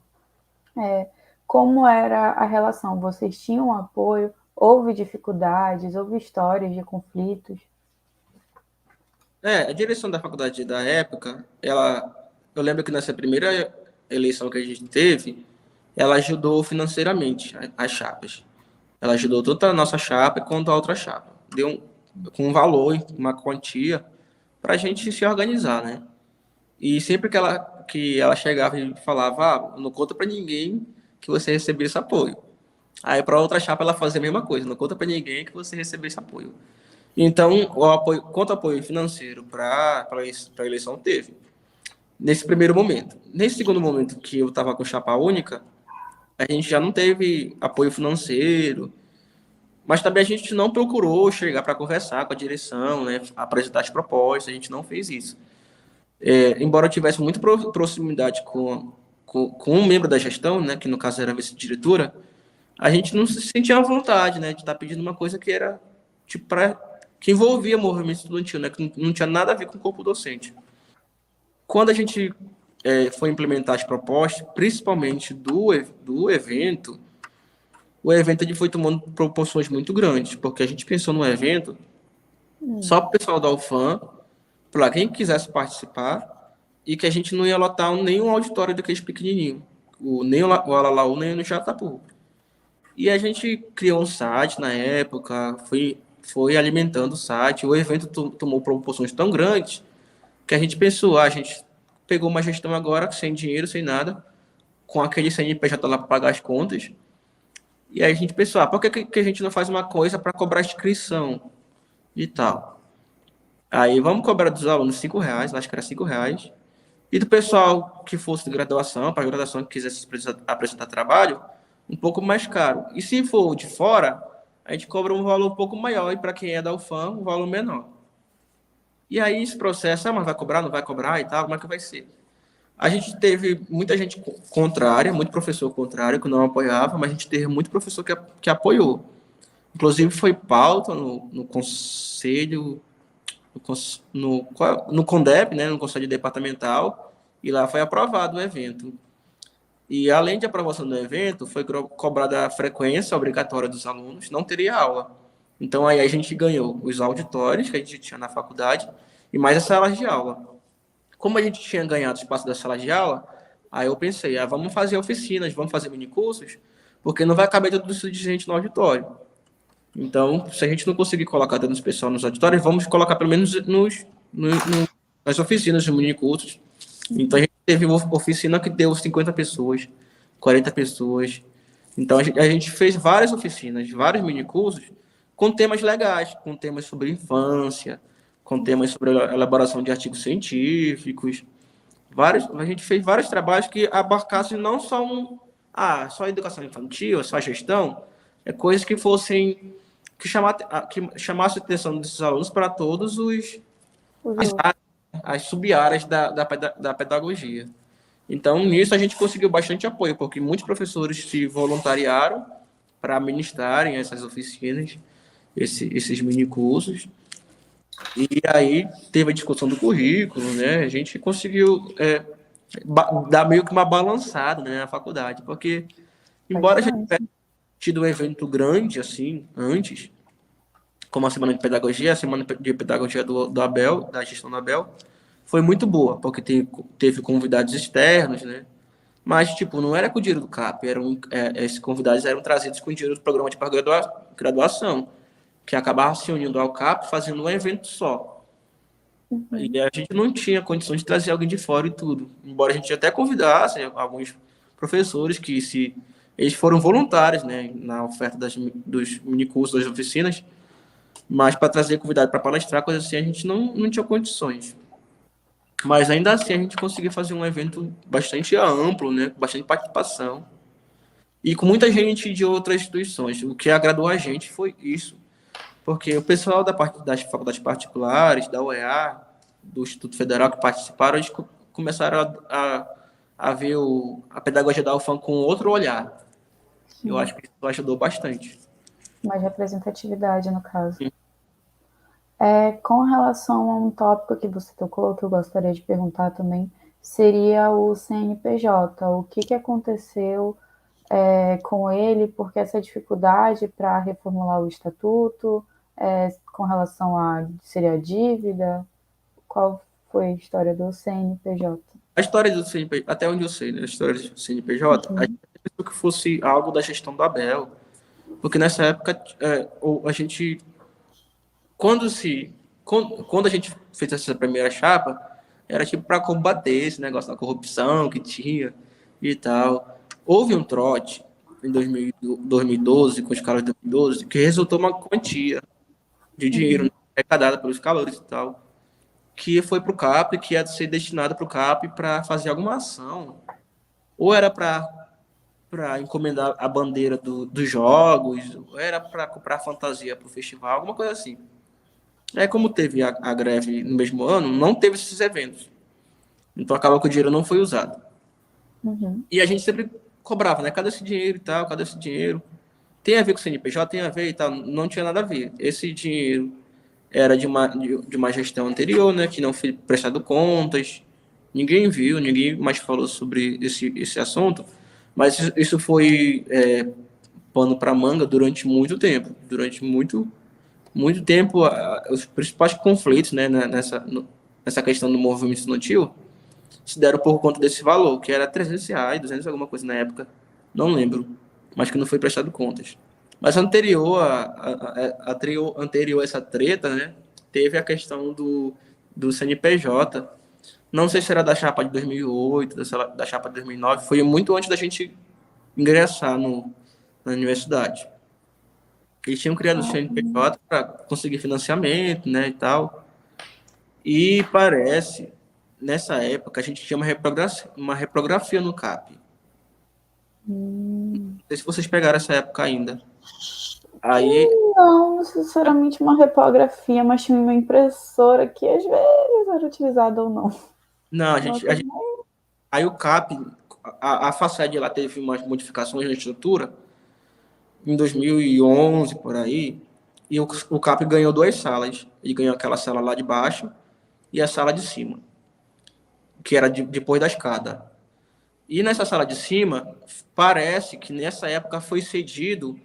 como era a relação? Vocês tinham apoio? Houve dificuldades? Houve histórias de conflitos? A direção da faculdade da época, eu lembro que nessa primeira eleição que a gente teve, ela ajudou financeiramente as chapas. Ela ajudou tanto a nossa chapa quanto a outra chapa. Deu com um valor, uma quantia, para a gente se organizar, né? E sempre que ela chegava e falava, não conta para ninguém que você recebeu esse apoio. Aí para outra chapa ela fazia a mesma coisa, não conta para ninguém que você recebeu esse apoio. Então, o apoio, quanto ao apoio financeiro para a eleição teve, nesse primeiro momento. Nesse segundo momento que eu estava com chapa única, a gente já não teve apoio financeiro, mas também a gente não procurou chegar para conversar com a direção, né, apresentar as propostas, a gente não fez isso. Embora eu tivesse muita proximidade com um membro da gestão, né, que no caso era a vice-diretora, a gente não se sentia à vontade, né, de estar pedindo uma coisa que era tipo que envolvia movimento estudantil, né, que não tinha nada a ver com o corpo docente. Quando a gente foi implementar as propostas, principalmente do evento, o evento ele foi tomando proporções muito grandes, porque a gente pensou no evento só para o pessoal da UFAM, para quem quisesse participar, e que a gente não ia lotar nenhum auditório daqueles pequenininho, nem o Alalaú, nem o Jatapu. E a gente criou um site na época, foi alimentando o site, o evento tomou proporções tão grandes que a gente pensou, a gente pegou uma gestão agora sem dinheiro, sem nada, com aquele CNPJ lá para pagar as contas, e aí a gente pensou, por que a gente não faz uma coisa para cobrar inscrição e tal? Aí vamos cobrar dos alunos R$ 5, acho que era R$ 5, e do pessoal que fosse de graduação, para graduação que quisesse apresentar trabalho, um pouco mais caro. E se for de fora, a gente cobra um valor um pouco maior, e para quem é da UFAM, um valor menor. E aí esse processo, mas vai cobrar, não vai cobrar e tal, como é que vai ser? A gente teve muita gente contrária, muito professor contrário, que não apoiava, mas a gente teve muito professor que apoiou. Inclusive foi pauta no conselho, no CONDEP, né, no Conselho Departamental, e lá foi aprovado o evento. E além de aprovação do evento, foi cobrada a frequência obrigatória dos alunos, não teria aula. Então aí a gente ganhou os auditórios que a gente tinha na faculdade e mais as salas de aula. Como a gente tinha ganhado o espaço das salas de aula, aí eu pensei, vamos fazer oficinas, vamos fazer minicursos, porque não vai caber todo isso de gente no auditório. Então, se a gente não conseguir colocar tanto pessoal nos auditórios, vamos colocar pelo menos nas oficinas, nos minicursos. Então, a gente teve uma oficina que deu 50 pessoas, 40 pessoas. Então, a gente fez várias oficinas, vários minicursos, com temas legais, com temas sobre infância, com temas sobre a elaboração de artigos científicos. A gente fez vários trabalhos que abarcassem não só só educação infantil, só gestão, coisas que fossem que chamasse a atenção desses alunos para todos as sub-áreas da pedagogia. Então, nisso a gente conseguiu bastante apoio, porque muitos professores se voluntariaram para ministrarem essas oficinas, esses minicursos. E aí teve a discussão do currículo, né? A gente conseguiu dar meio que uma balançada, né, na faculdade, porque embora a gente tivesse tido um evento grande assim antes, como a semana de pedagogia, a semana de pedagogia do Abel, da gestão do Abel, foi muito boa, porque teve convidados externos, né? Mas, tipo, não era com o dinheiro do CAP, esses convidados eram trazidos com o dinheiro do programa de graduação, que acabava se unindo ao CAP fazendo um evento só. Uhum. E a gente não tinha condições de trazer alguém de fora e tudo. Embora a gente até convidasse alguns professores eles foram voluntários, né, na oferta dos minicursos, das oficinas, mas para trazer convidado para palestrar, coisas assim, a gente não tinha condições. Mas ainda assim a gente conseguiu fazer um evento bastante amplo, né, com bastante participação. E com muita gente de outras instituições. O que agradou a gente foi isso. Porque o pessoal das faculdades particulares, da UEA, do Instituto Federal que participaram, eles começaram a ver a pedagogia da UFAM com outro olhar. Sim. Eu acho que isso ajudou bastante. Mais representatividade, no caso. Sim. Com relação a um tópico que você tocou, que eu gostaria de perguntar também, seria o CNPJ. O que aconteceu com ele, porque essa dificuldade para reformular o estatuto, com relação seria a dívida? Qual foi a história do CNPJ? A história do CNPJ, até onde eu sei, né? A história do CNPJ, a gente pensou que fosse algo da gestão do Abel, porque nessa época a gente, quando a gente fez essa primeira chapa, era tipo para combater esse negócio da corrupção que tinha e tal. Houve um trote em 2012, com os caras de 2012, que resultou uma quantia de dinheiro, né, arrecadada pelos calores e tal, que foi para o CAP, que ia ser destinado para o CAP para fazer alguma ação, ou era para encomendar a bandeira dos jogos, ou era para comprar fantasia para o festival, alguma coisa assim. É como teve a greve no mesmo ano, não teve esses eventos. Então acaba que o dinheiro não foi usado. Uhum. E a gente sempre cobrava, né? Cadê esse dinheiro e tal? Cadê esse dinheiro? Tem a ver com o CNPJ? Tem a ver e tal? Não tinha nada a ver. Esse dinheiro era de uma gestão anterior, né? Que não foi prestado contas. Ninguém viu, ninguém mais falou sobre esse assunto. Mas isso foi pano para manga durante muito tempo. Durante muito tempo, os principais conflitos, né? Nessa questão do movimento estudantil se deram por conta desse valor, que era R$ 300, 200 alguma coisa na época, não lembro, mas que não foi prestado contas. Mas anterior a essa treta, né, teve a questão do CNPJ. Não sei se era da chapa de 2008, da chapa de 2009, foi muito antes da gente ingressar na universidade. Eles tinham criado o CNPJ para conseguir financiamento, né, e tal. E parece, nessa época, a gente tinha uma reprografia no CAP. Não sei se vocês pegaram essa época ainda. Aí, Não necessariamente uma repografia, mas tinha uma impressora que às vezes era utilizada ou não. não, Uma coisa mais... aí o CAP, a FACED, ela teve umas modificações na estrutura em 2011, por aí, e o CAP ganhou duas salas. Ele ganhou aquela sala lá de baixo e a sala de cima, que era depois da escada. E nessa sala de cima, parece que nessa época foi cedido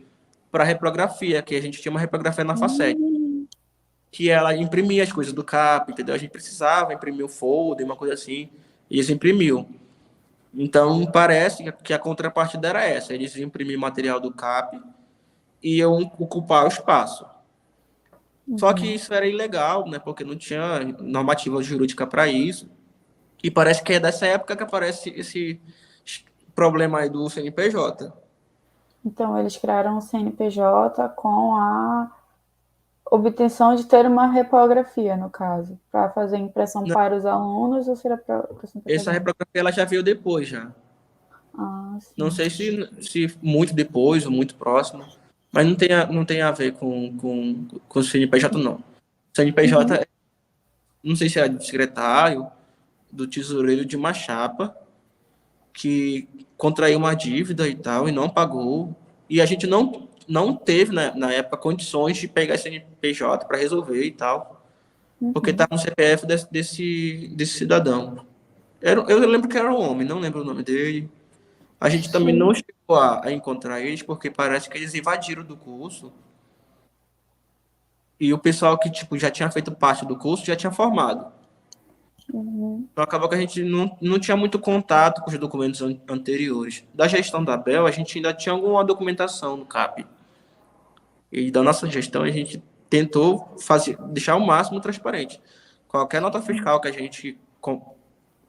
para reprografia, que a gente tinha uma reprografia na FACED, que ela imprimia as coisas do CAP, entendeu? A gente precisava imprimir o folder, uma coisa assim, e eles imprimiam. Então, parece que a contrapartida era essa, eles iam imprimir material do CAP e iam ocupar o espaço. Só que isso era ilegal, né? Porque não tinha normativa jurídica para isso. E parece que é dessa época que aparece esse problema aí do CNPJ. Então, eles criaram o CNPJ com a obtenção de ter uma repografia, no caso, para fazer impressão para os alunos ou será para o Essa CNPJ? reprografia ela já veio depois, já. Ah, Não sim. sei se muito depois ou muito próximo, mas não tem a ver com o CNPJ, não. O CNPJ, não sei se é do secretário, do tesoureiro de uma chapa, que contraiu uma dívida e tal, e não pagou. E a gente não teve, né, na época, condições de pegar esse CNPJ para resolver e tal, porque está no CPF desse cidadão. Eu lembro que era um homem, não lembro o nome dele. A gente também não chegou a encontrar eles, porque parece que eles invadiram do curso. E o pessoal que tipo, já tinha feito parte do curso já tinha formado. Então acabou que a gente não tinha muito contato com os documentos anteriores. Da gestão da Bel, a gente ainda tinha alguma documentação no CAP. E da nossa gestão, a gente tentou deixar o máximo transparente. Qualquer nota fiscal que a gente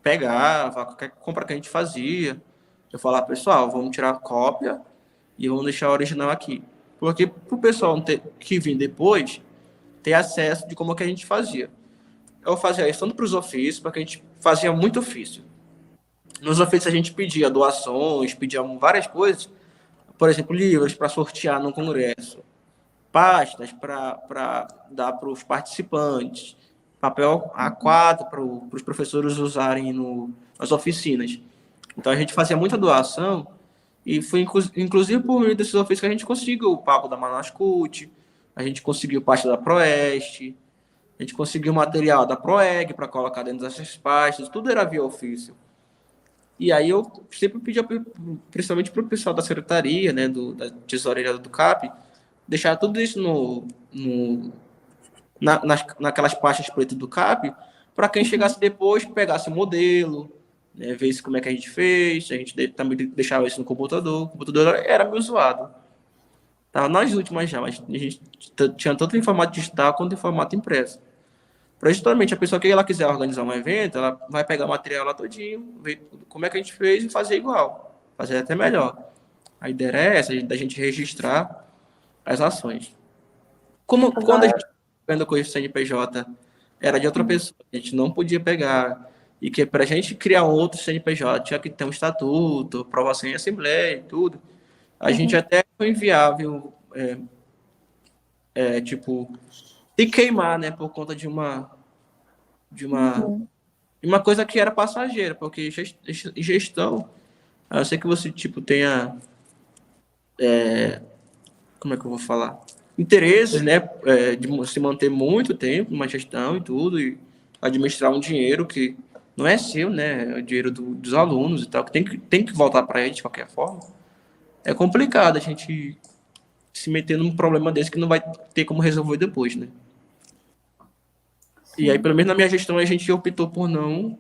pegava, qualquer compra que a gente fazia, eu falava, pessoal, vamos tirar a cópia e vamos deixar a original aqui. Porque para o pessoal que vir depois ter acesso de como que a gente fazia. Eu fazia isso tanto para os ofícios, porque a gente fazia muito ofício. Nos ofícios a gente pedia doações, pedia várias coisas, por exemplo, livros para sortear no congresso, pastas para dar para os participantes, papel A4 para os professores usarem nas oficinas. Então a gente fazia muita doação e foi inclusive por meio desses ofícios que a gente conseguiu o papo da Manascut, a gente conseguiu parte da Proeste, a gente conseguiu material da Proeg para colocar dentro dessas pastas, tudo era via ofício. E aí eu sempre pedia, principalmente para o pessoal da secretaria, né, da tesouraria do CAP, deixar tudo isso naquelas pastas pretas do CAP, para quem chegasse depois, pegasse o modelo, né, visse como é que a gente fez, a gente também deixava isso no computador, o computador era meio zoado. Tava nas últimas já, mas a gente tinha tanto em formato digital quanto em formato impresso. Para justamente a pessoa que ela quiser organizar um evento, ela vai pegar o material lá todinho, ver como é que a gente fez e fazer igual, fazer até melhor. A ideia era essa, da gente registrar as ações. Quando a Agora, gente vendo com o CNPJ era de outra pessoa, a gente não podia pegar, e que para a gente criar um outro CNPJ tinha que ter um estatuto, aprovação em assembleia e tudo. A gente uhum, até foi inviável, tipo, se queimar, né, por conta de uma, uhum, de uma coisa que era passageira, porque gestão, a não ser que você, tipo, tenha, como é que eu vou falar? Interesses, né, de se manter muito tempo numa gestão e tudo, e administrar um dinheiro que não é seu, né, é o dinheiro dos alunos e tal, que tem que voltar para eles de qualquer forma. É complicado a gente se meter num problema desse que não vai ter como resolver depois, né? E aí, sim, pelo menos na minha gestão, a gente optou por não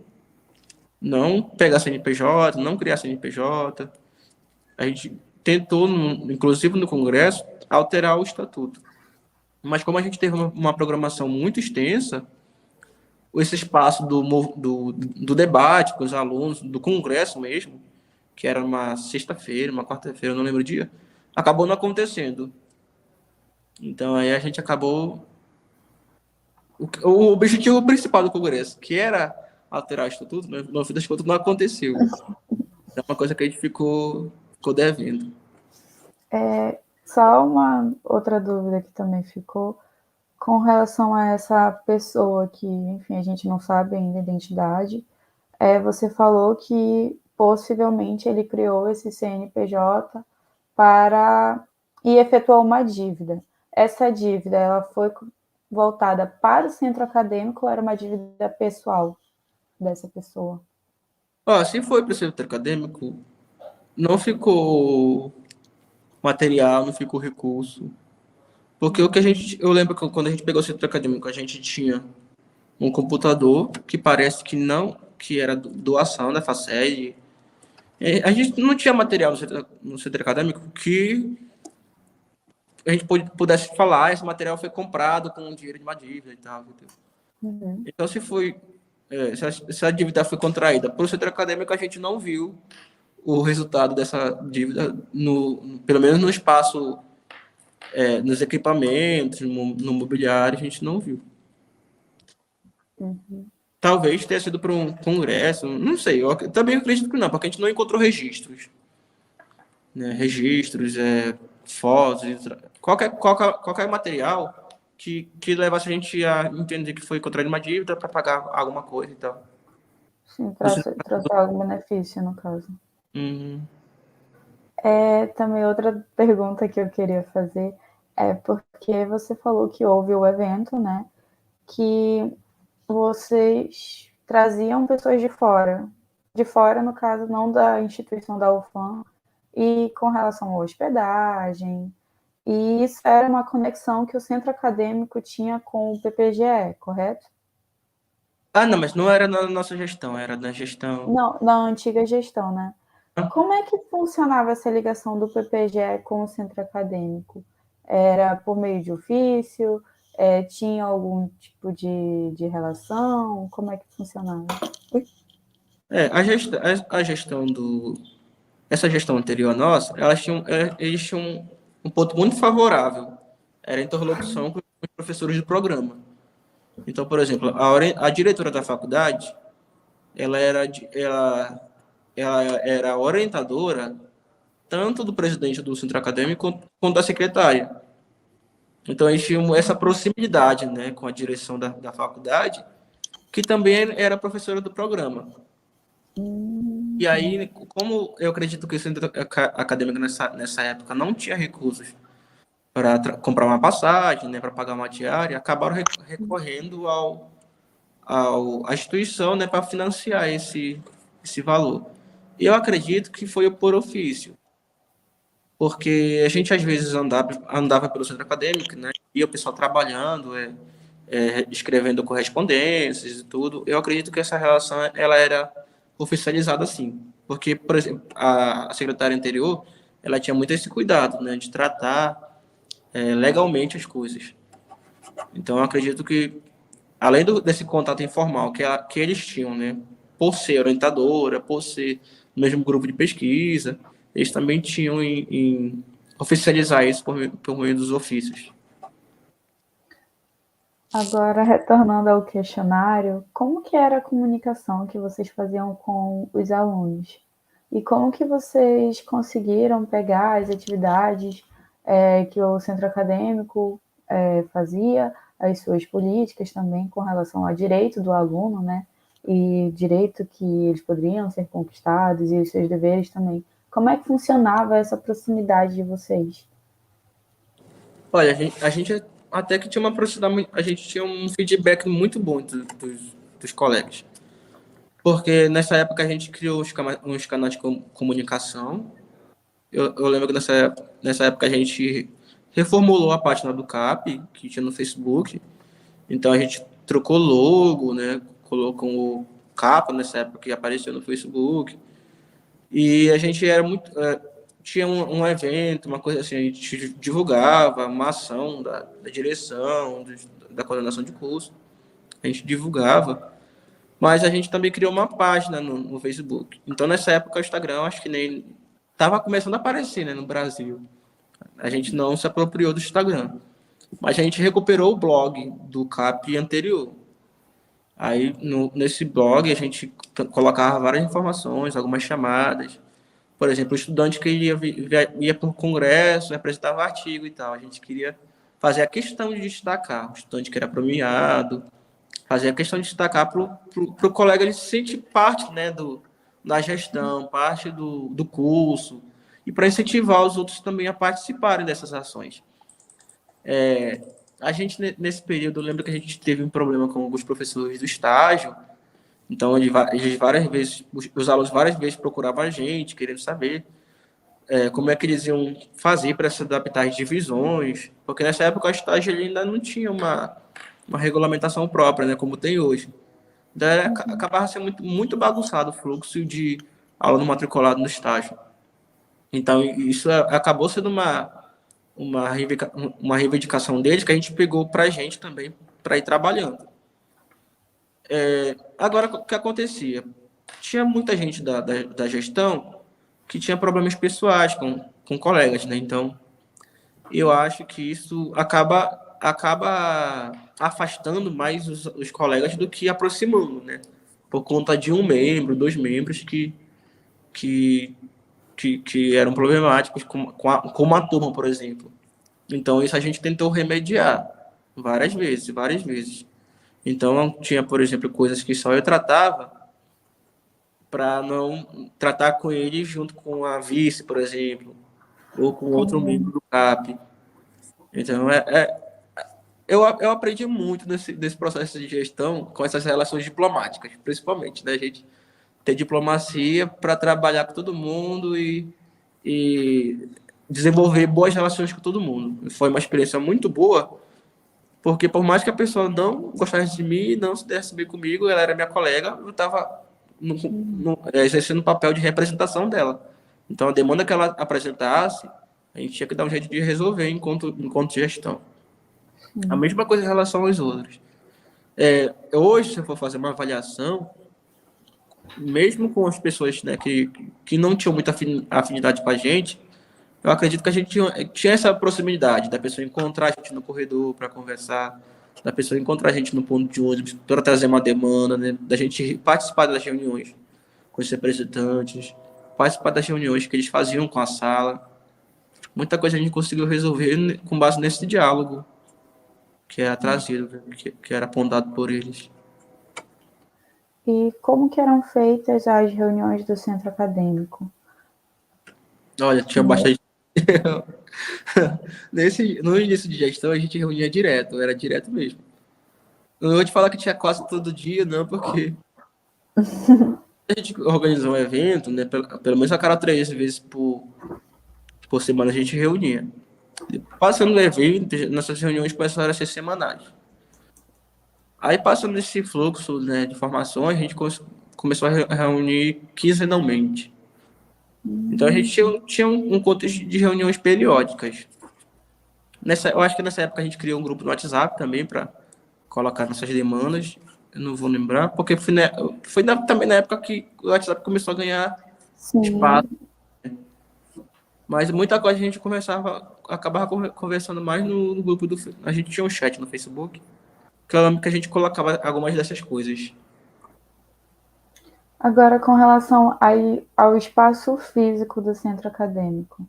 pegar CNPJ, não criar CNPJ. A gente tentou, inclusive no Congresso, alterar o estatuto. Mas como a gente teve uma programação muito extensa, esse espaço do debate com os alunos, do Congresso mesmo, que era uma sexta-feira, uma quarta-feira, eu não lembro o dia, acabou não acontecendo. Então aí a gente acabou. O objetivo principal do Congresso, que era alterar o estatuto, no fim das contas não aconteceu. É uma coisa que a gente ficou devendo. só uma outra dúvida que também ficou com relação a essa pessoa que, enfim, a gente não sabe ainda a identidade. Você falou que possivelmente ele criou esse CNPJ para e efetuou uma dívida. Essa dívida, ela foi voltada para o centro acadêmico ou era uma dívida pessoal dessa pessoa? Ó, se foi para o centro acadêmico, não ficou material, não ficou recurso. Porque o que eu lembro que quando a gente pegou o centro acadêmico, a gente tinha um computador que parece que não, que era doação da FACED. A gente não tinha material no centro acadêmico que a gente pudesse falar, esse material foi comprado com dinheiro de uma dívida e tal. Uhum. Então, se a dívida foi contraída pelo centro acadêmico, a gente não viu o resultado dessa dívida, pelo menos no espaço, nos equipamentos, no mobiliário, a gente não viu. Uhum. Talvez tenha sido para um congresso, não sei. Eu também acredito que não, porque a gente não encontrou registros, né? Registros, fotos, qualquer material que levasse a gente a entender que foi contraído uma dívida para pagar alguma coisa e tal. Sim, trouxe algum benefício, no caso. Uhum. Também outra pergunta que eu queria fazer é porque você falou que houve o evento, né? Que vocês traziam pessoas de fora, no caso, não da instituição da UFAM, e com relação à hospedagem, e isso era uma conexão que o centro acadêmico tinha com o PPGE, correto? Ah, não, mas não era na nossa gestão, era na gestão. Não, na antiga gestão, né? Como é que funcionava essa ligação do PPGE com o centro acadêmico? Era por meio de ofício? Tinha algum tipo de relação? Como é que funcionava? A gestão essa gestão anterior à nossa, eles tinham um ponto muito favorável. Era a interlocução com os professores do programa. Então, por exemplo, a diretora da faculdade, ela era, ela era orientadora tanto do presidente do centro acadêmico quanto da secretária. Então, eles tinham essa proximidade, né, com a direção da faculdade, que também era professora do programa. E aí, como eu acredito que o centro acadêmico nessa época não tinha recursos para comprar uma passagem, né, para pagar uma diária, acabaram recorrendo à instituição, né, para financiar esse valor. E eu acredito que foi por ofício, porque a gente às vezes andava pelo centro acadêmico, né, e o pessoal trabalhando, escrevendo correspondências e tudo. Eu acredito que essa relação ela era oficializada assim, porque, por exemplo, a secretária anterior, ela tinha muito esse cuidado, né, de tratar legalmente as coisas. Então, eu acredito que, além desse contato informal que eles tinham, né, por ser orientadora, por ser no mesmo grupo de pesquisa, eles também tinham em oficializar isso por meio dos ofícios. Agora, retornando ao questionário, como que era a comunicação que vocês faziam com os alunos? E como que vocês conseguiram pegar as atividades que o centro acadêmico fazia, as suas políticas também com relação ao direito do aluno, né? E direito que eles poderiam ser conquistados e os seus deveres também. Como é que funcionava essa proximidade de vocês? Olha, a gente até que tinha uma proximidade, a gente tinha um feedback muito bom dos colegas. Porque nessa época a gente criou uns canais de comunicação. Eu lembro que nessa época a gente reformulou a página do CAP, que tinha no Facebook. Então a gente trocou logo, né? Colocou o capa nessa época que apareceu no Facebook. E a gente era muito. Tinha um evento, uma coisa assim, a gente divulgava uma ação da direção, da coordenação de curso. A gente divulgava. Mas a gente também criou uma página no Facebook. Então, nessa época, o Instagram, acho que nem estava começando a aparecer, né, no Brasil. A gente não se apropriou do Instagram. Mas a gente recuperou o blog do CAP anterior. Aí, nesse blog, a gente colocava várias informações, algumas chamadas. Por exemplo, o estudante que ia para o congresso, apresentava artigo e tal. A gente queria fazer a questão de destacar o estudante que era premiado, fazer a questão de destacar para o colega ele se sentir parte, né, da gestão, parte do curso, e para incentivar os outros também a participarem dessas ações. A gente, nesse período, eu lembro que a gente teve um problema com alguns professores do estágio, então eles várias vezes, os alunos várias vezes procuravam a gente, querendo saber como é que eles iam fazer para se adaptar às divisões, porque nessa época o estágio ele ainda não tinha uma regulamentação própria, né, como tem hoje. Daí acabava sendo muito bagunçado o fluxo de aluno matriculado no estágio. Então, isso acabou sendo uma, uma reivindicação deles que a gente pegou para a gente também, para ir trabalhando. Agora, o que acontecia? Tinha muita gente da gestão que tinha problemas pessoais com colegas, né? Então, eu acho que isso acaba afastando mais os colegas do que aproximando, né? Por conta de um membro, dois membros que, que eram problemáticos com uma turma, por exemplo. Então, isso a gente tentou remediar várias vezes, várias vezes. Então, tinha, por exemplo, coisas que só eu tratava para não tratar com ele junto com a vice, por exemplo, ou com outro membro do CAP. Então, eu aprendi muito nesse processo de gestão com essas relações diplomáticas, principalmente, né? A gente ter diplomacia para trabalhar com todo mundo e desenvolver boas relações com todo mundo. Foi uma experiência muito boa, porque por mais que a pessoa não gostasse de mim, não se desse bem comigo, ela era minha colega, eu estava exercendo o papel de representação dela. Então, a demanda que ela apresentasse, a gente tinha que dar um jeito de resolver enquanto gestão. A mesma coisa em relação aos outros. Hoje, se eu for fazer uma avaliação, mesmo com as pessoas, né, que não tinham muita afinidade com a gente, eu acredito que a gente tinha essa proximidade da pessoa encontrar a gente no corredor para conversar, da pessoa encontrar a gente no ponto de ônibus para trazer uma demanda, né, da gente participar das reuniões com os representantes, participar das reuniões que eles faziam com a sala. Muita coisa a gente conseguiu resolver com base nesse diálogo que era trazido, né, que era apontado por eles. E como que eram feitas as reuniões do centro acadêmico? Olha, tinha bastante. No início de gestão, a gente reunia direto, era direto mesmo. Não vou te falar que tinha quase todo dia, não, porque a gente organizou um evento, né? Pelo menos a cada 3 vezes por semana a gente reunia. Passando o evento, nossas reuniões começaram a ser semanais. Aí, passando esse fluxo, né, de informações, a gente começou a reunir quinzenalmente. Então, a gente tinha um contexto de reuniões periódicas. Eu acho que nessa época a gente criou um grupo no WhatsApp também para colocar nossas demandas. Eu não vou lembrar, porque também na época que o WhatsApp começou a ganhar Sim, espaço. Mas muita coisa a gente acabava conversando mais no grupo a gente tinha um chat no Facebook, que eu lembro que a gente colocava algumas dessas coisas. Agora, com relação ao espaço físico do centro acadêmico,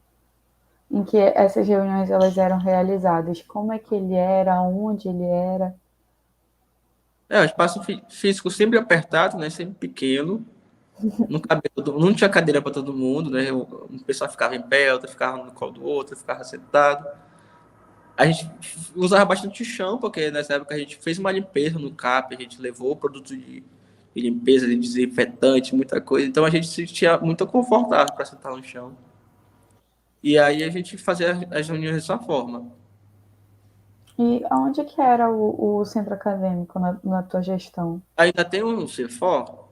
em que essas reuniões elas eram realizadas, como é que ele era, onde ele era? O espaço físico sempre apertado, né? Sempre pequeno. Não tinha cadeira para todo mundo, né? O pessoal ficava em pé, outro ficava no colo do outro, ficava sentado. A gente usava bastante chão, porque nessa época a gente fez uma limpeza no CAP, a gente levou produto de limpeza, de desinfetante, muita coisa. Então a gente se sentia muito confortável para sentar no chão. E aí a gente fazia as reuniões dessa forma. E aonde que era o centro acadêmico na tua gestão? Ainda tem um CFO,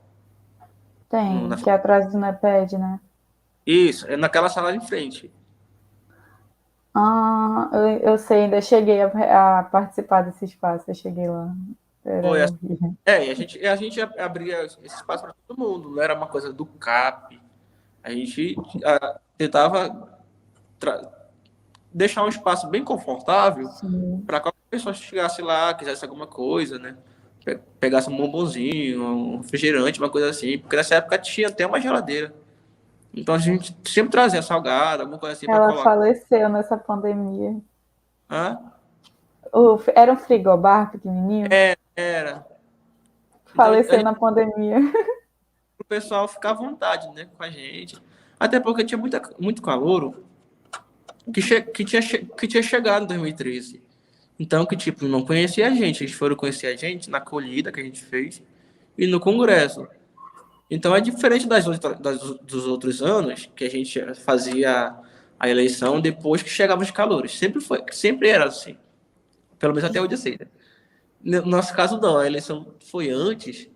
Tem, que é atrás do NEPED, né? isso, é naquela sala de frente. Ah, eu sei, ainda cheguei a participar desse espaço, eu cheguei lá. Era Foi, horrível. e a gente abria esse espaço para todo mundo, não era uma coisa do CAP. A gente tentava deixar um espaço bem confortável Sim. para qualquer pessoa que chegasse lá, quisesse alguma coisa, né? Pegasse um bombonzinho, um refrigerante, uma coisa assim, porque nessa época tinha até uma geladeira. Então a gente sempre trazia salgado, alguma coisa assim para Ela colocar. faleceu nessa pandemia. Ah, Era um frigobar pequenininho? era. Então Faleceu na pandemia. o pessoal ficar à vontade, né, com a gente. Até porque tinha muito calor que tinha chegado em 2013. Então, que, tipo, não conhecia a gente. Eles foram conhecer a gente na acolhida que a gente fez e no congresso. Então, é diferente dos outros anos, que a gente fazia a eleição depois que chegavam os calores. Sempre era assim. Pelo menos até onde eu sei, né? No nosso caso, não. A eleição foi antes,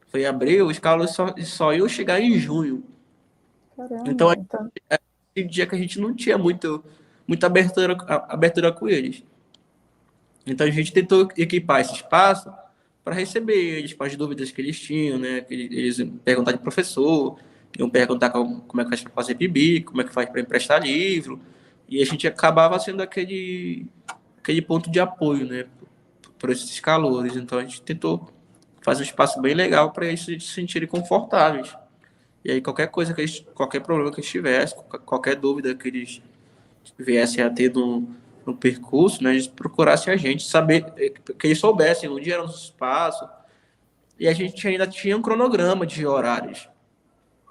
foi em abril, os calores só iam chegar em junho. Então, Caramba, então. esse dia que a gente não tinha muita abertura com eles. Então a gente tentou equipar esse espaço para receber eles, com as dúvidas que eles tinham, né? Que eles iam perguntar de como iam perguntar como é que faz para fazer PIB, como é que faz para emprestar livro, e a gente acabava sendo aquele ponto de apoio, né? Por esses calores. Então a gente tentou fazer um espaço bem legal para eles se sentirem confortáveis. E aí qualquer problema que eles tivessem, qualquer dúvida que eles viessem a ter no percurso, né, eles procurassem a gente, saber que eles soubessem onde era o nosso espaço. E a gente ainda tinha um cronograma de horários.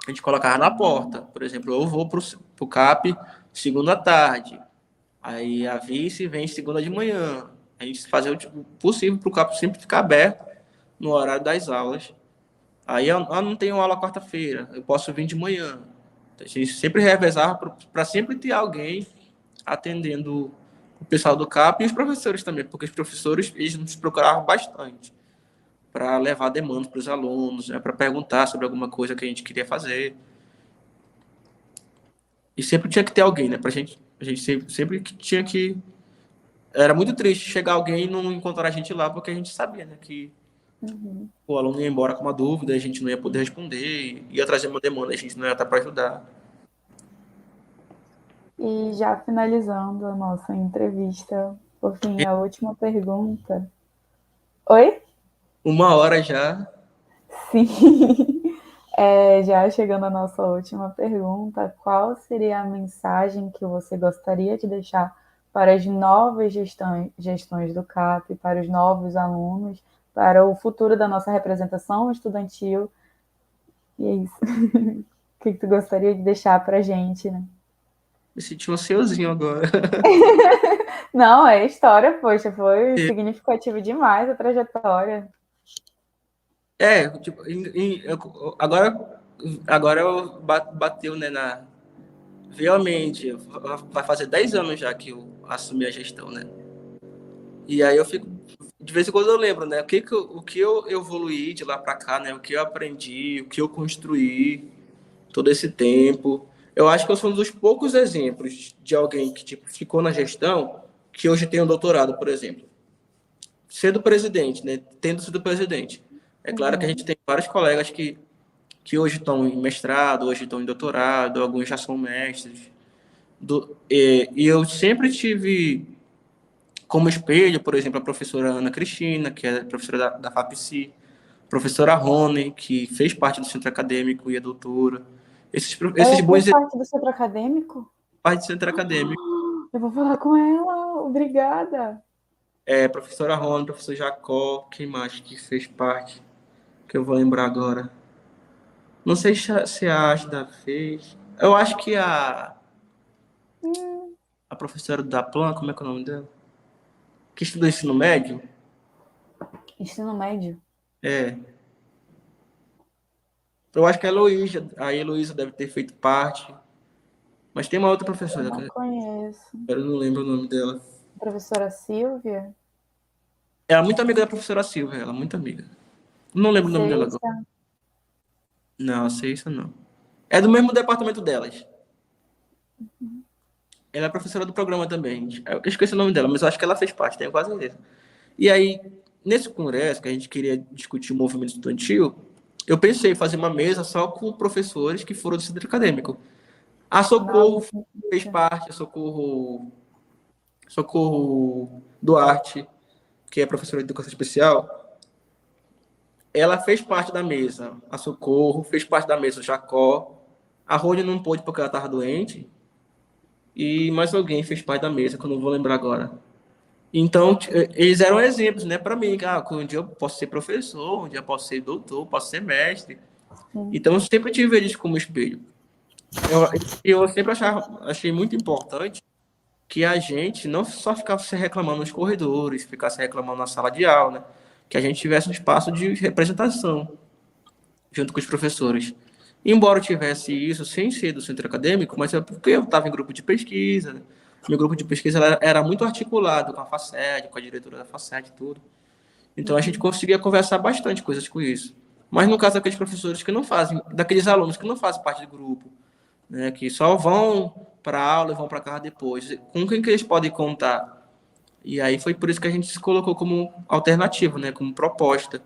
A gente colocava na porta, por exemplo, eu vou para o CAP segunda à tarde, aí a vice vem segunda de manhã. A gente fazia o possível para o CAP sempre ficar aberto no horário das aulas. Aí eu não tenho aula quarta-feira, eu posso vir de manhã. A gente sempre revezava para sempre ter alguém atendendo o pessoal do CAP e os professores também, porque os professores eles nos procuravam bastante para levar demanda para os alunos, né, para perguntar sobre alguma coisa que a gente queria fazer. E sempre tinha que ter alguém, né? A gente sempre tinha que. Era muito triste chegar alguém e não encontrar a gente lá, porque a gente sabia, né, que Uhum. o aluno ia embora com uma dúvida, a gente não ia poder responder, ia trazer uma demanda, a gente não ia estar para ajudar. E já finalizando a nossa entrevista, por fim, a última pergunta. Oi? Uma hora já. Sim. Já chegando à nossa última pergunta, qual seria a mensagem que você gostaria de deixar para as novas gestões do CAP, para os novos alunos, para o futuro da nossa representação estudantil? E é isso. O que tu gostaria de deixar para a gente, né? Me senti um ansiosinho agora. Não, é história, poxa, foi significativo demais a trajetória. Tipo, agora eu bateu, né, realmente, vai fazer 10 anos já que eu assumi a gestão, né? E aí eu fico, de vez em quando eu lembro, né, o que eu evoluí de lá para cá, né, o que eu aprendi, o que eu construí todo esse tempo. Eu acho que eu sou um dos poucos exemplos de alguém que, tipo, ficou na gestão, que hoje tem um doutorado, por exemplo. Sendo presidente, né, tendo sido presidente. É claro que a gente Uhum. tem vários colegas que hoje estão em mestrado, hoje estão em doutorado, alguns já são mestres, E eu sempre tive como espelho, por exemplo, a professora Ana Cristina, que é professora da FAPC, professora Rony, que fez parte do centro acadêmico e é doutora. Esses Ela fez bons parte do centro acadêmico? parte do centro acadêmico. Eu vou falar com ela, obrigada. Professora Rony, professor Jacó, quem mais que fez parte, que eu vou lembrar agora. Não sei se a Ashda fez. Eu acho que a professora da Plan, como é que é o nome dela? Que estudou ensino médio? Ensino médio? É. Eu acho que a Heloísa deve ter feito parte. Mas tem uma outra Eu professora, não que conheço. eu não lembro o nome dela. Professora Silvia? Ela é muito amiga da professora Silvia, ela é muito amiga. Não lembro o nome dela agora. Sexta? Não, sei isso não. É do mesmo departamento delas. Ela é professora do programa também. Eu esqueci o nome dela, mas eu acho que ela fez parte, tenho quase certeza. E aí, nesse congresso, que a gente queria discutir o movimento estudantil, eu pensei em fazer uma mesa só com professores que foram do centro acadêmico. A Nossa, Socorro que fez delícia. parte, a Socorro Duarte, que é professora de educação especial, ela fez parte da mesa. A Socorro fez parte da mesa, o Jacó. A Rony não pôde porque ela estava doente. E mais alguém fez parte da mesa, que eu não vou lembrar agora. Então, eles eram exemplos, né, para mim, que um dia eu posso ser professor, um dia eu posso ser doutor, posso ser mestre. Sim. Então, eu sempre tive eles como espelho. Eu sempre achei muito importante que a gente não só ficasse reclamando nos corredores, ficasse reclamando na sala de aula, né, que a gente tivesse um espaço de representação junto com os professores. Embora eu tivesse isso sem ser do centro acadêmico, mas é porque eu estava em grupo de pesquisa, né? Meu grupo de pesquisa era muito articulado com a FACED, com a diretora da FACED e tudo. Então a gente conseguia conversar bastante coisas com isso. Mas no caso daqueles professores que não fazem, daqueles alunos que não fazem parte do grupo, né, que só vão para a aula e vão para casa depois, com quem que eles podem contar? E aí foi por isso que a gente se colocou como alternativa, né, como proposta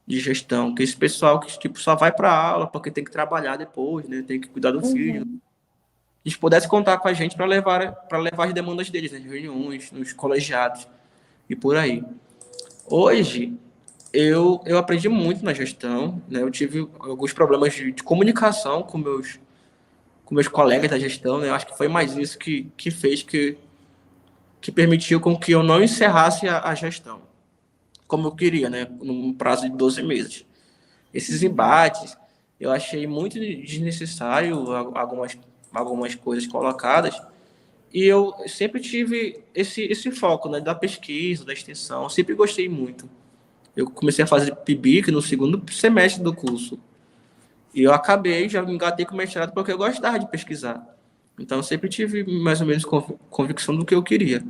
de gestão, que esse pessoal que tipo só vai para a aula porque tem que trabalhar depois, né, tem que cuidar do filho, Uhum. eles pudessem contar com a gente para levar as demandas deles nas reuniões, nos colegiados e por aí. Hoje eu aprendi muito na gestão, né? Eu tive alguns problemas de comunicação com meus colegas da gestão, né? Eu acho que foi mais isso que fez que permitiu com que eu não encerrasse a gestão como eu queria, né? Num prazo de 12 meses. Esses embates, eu achei muito desnecessário algumas coisas colocadas, e eu sempre tive esse foco, né, da pesquisa, da extensão, eu sempre gostei muito. Eu comecei a fazer PIBIC no segundo semestre do curso, e eu acabei, já me engatei com o mestrado porque eu gostava de pesquisar. Então, eu sempre tive mais ou menos convicção do que eu queria.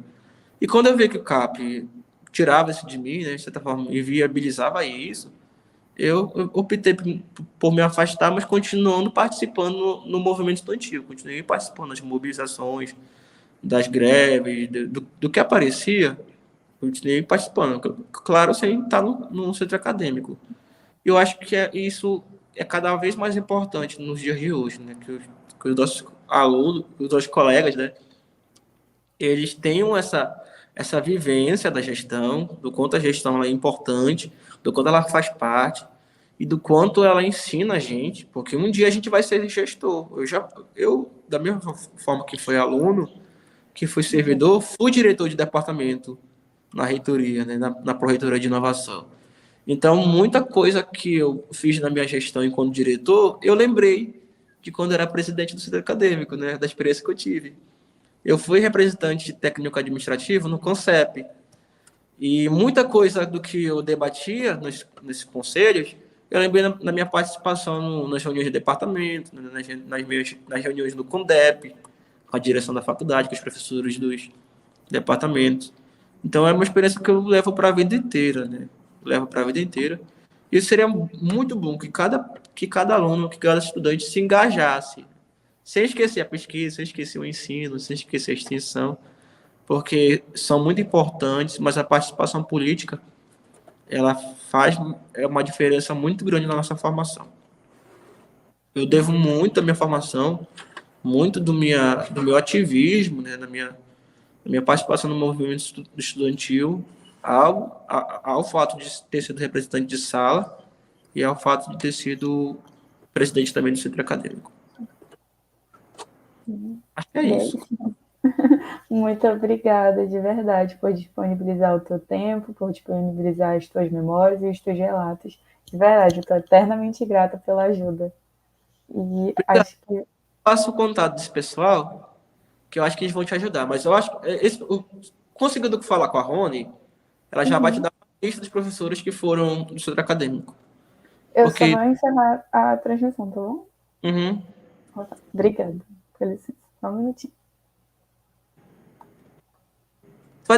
E quando eu vi que o CAP tirava isso de mim, né, de certa forma, e viabilizava isso, eu optei por me afastar, mas continuando participando no movimento estudantil. Continuei participando das mobilizações, das greves, do que aparecia, continuei participando. Claro, sem estar no centro acadêmico. Eu acho que isso é cada vez mais importante nos dias de hoje, né? Que os nossos alunos, os nossos colegas, né? Eles tenham essa vivência da gestão, do quanto a gestão é importante, do quanto ela faz parte e do quanto ela ensina a gente, porque um dia a gente vai ser gestor. Eu da mesma forma que fui aluno, que fui servidor, fui diretor de departamento na reitoria, né, na pró-reitoria de inovação. Então, muita coisa que eu fiz na minha gestão enquanto diretor, eu lembrei de quando era presidente do centro acadêmico, né, da experiência que eu tive. Eu fui representante técnico administrativo no CONCEP. E muita coisa do que eu debatia nesses conselhos, eu lembrei na minha participação nas reuniões de departamento, nas reuniões do CONDEP, com a direção da faculdade, com os professores dos departamentos. Então é uma experiência que eu levo para a vida inteira, né? Levo para a vida inteira. E seria muito bom que cada aluno, que cada estudante se engajasse, sem esquecer a pesquisa, sem esquecer o ensino, sem esquecer a extensão, porque são muito importantes, mas a participação política, ela faz uma diferença muito grande na nossa formação. Eu devo muito da minha formação, muito do meu ativismo, né, da minha participação no movimento estudantil ao fato de ter sido representante de sala e ao fato de ter sido presidente também do centro acadêmico. Acho que é isso. Muito obrigada, de verdade, por disponibilizar o teu tempo, por disponibilizar as tuas memórias e os teus relatos. De verdade, eu estou eternamente grata pela ajuda. E acho que. Passa o contato desse pessoal, que eu acho que eles vão te ajudar. Mas eu acho que conseguindo falar com a Rony, ela já vai te dar uma lista dos professores que foram do centro acadêmico. Eu só Porque. vou encerrar a transmissão, tá bom? Uhum. Obrigada. Com licença. Só um minutinho.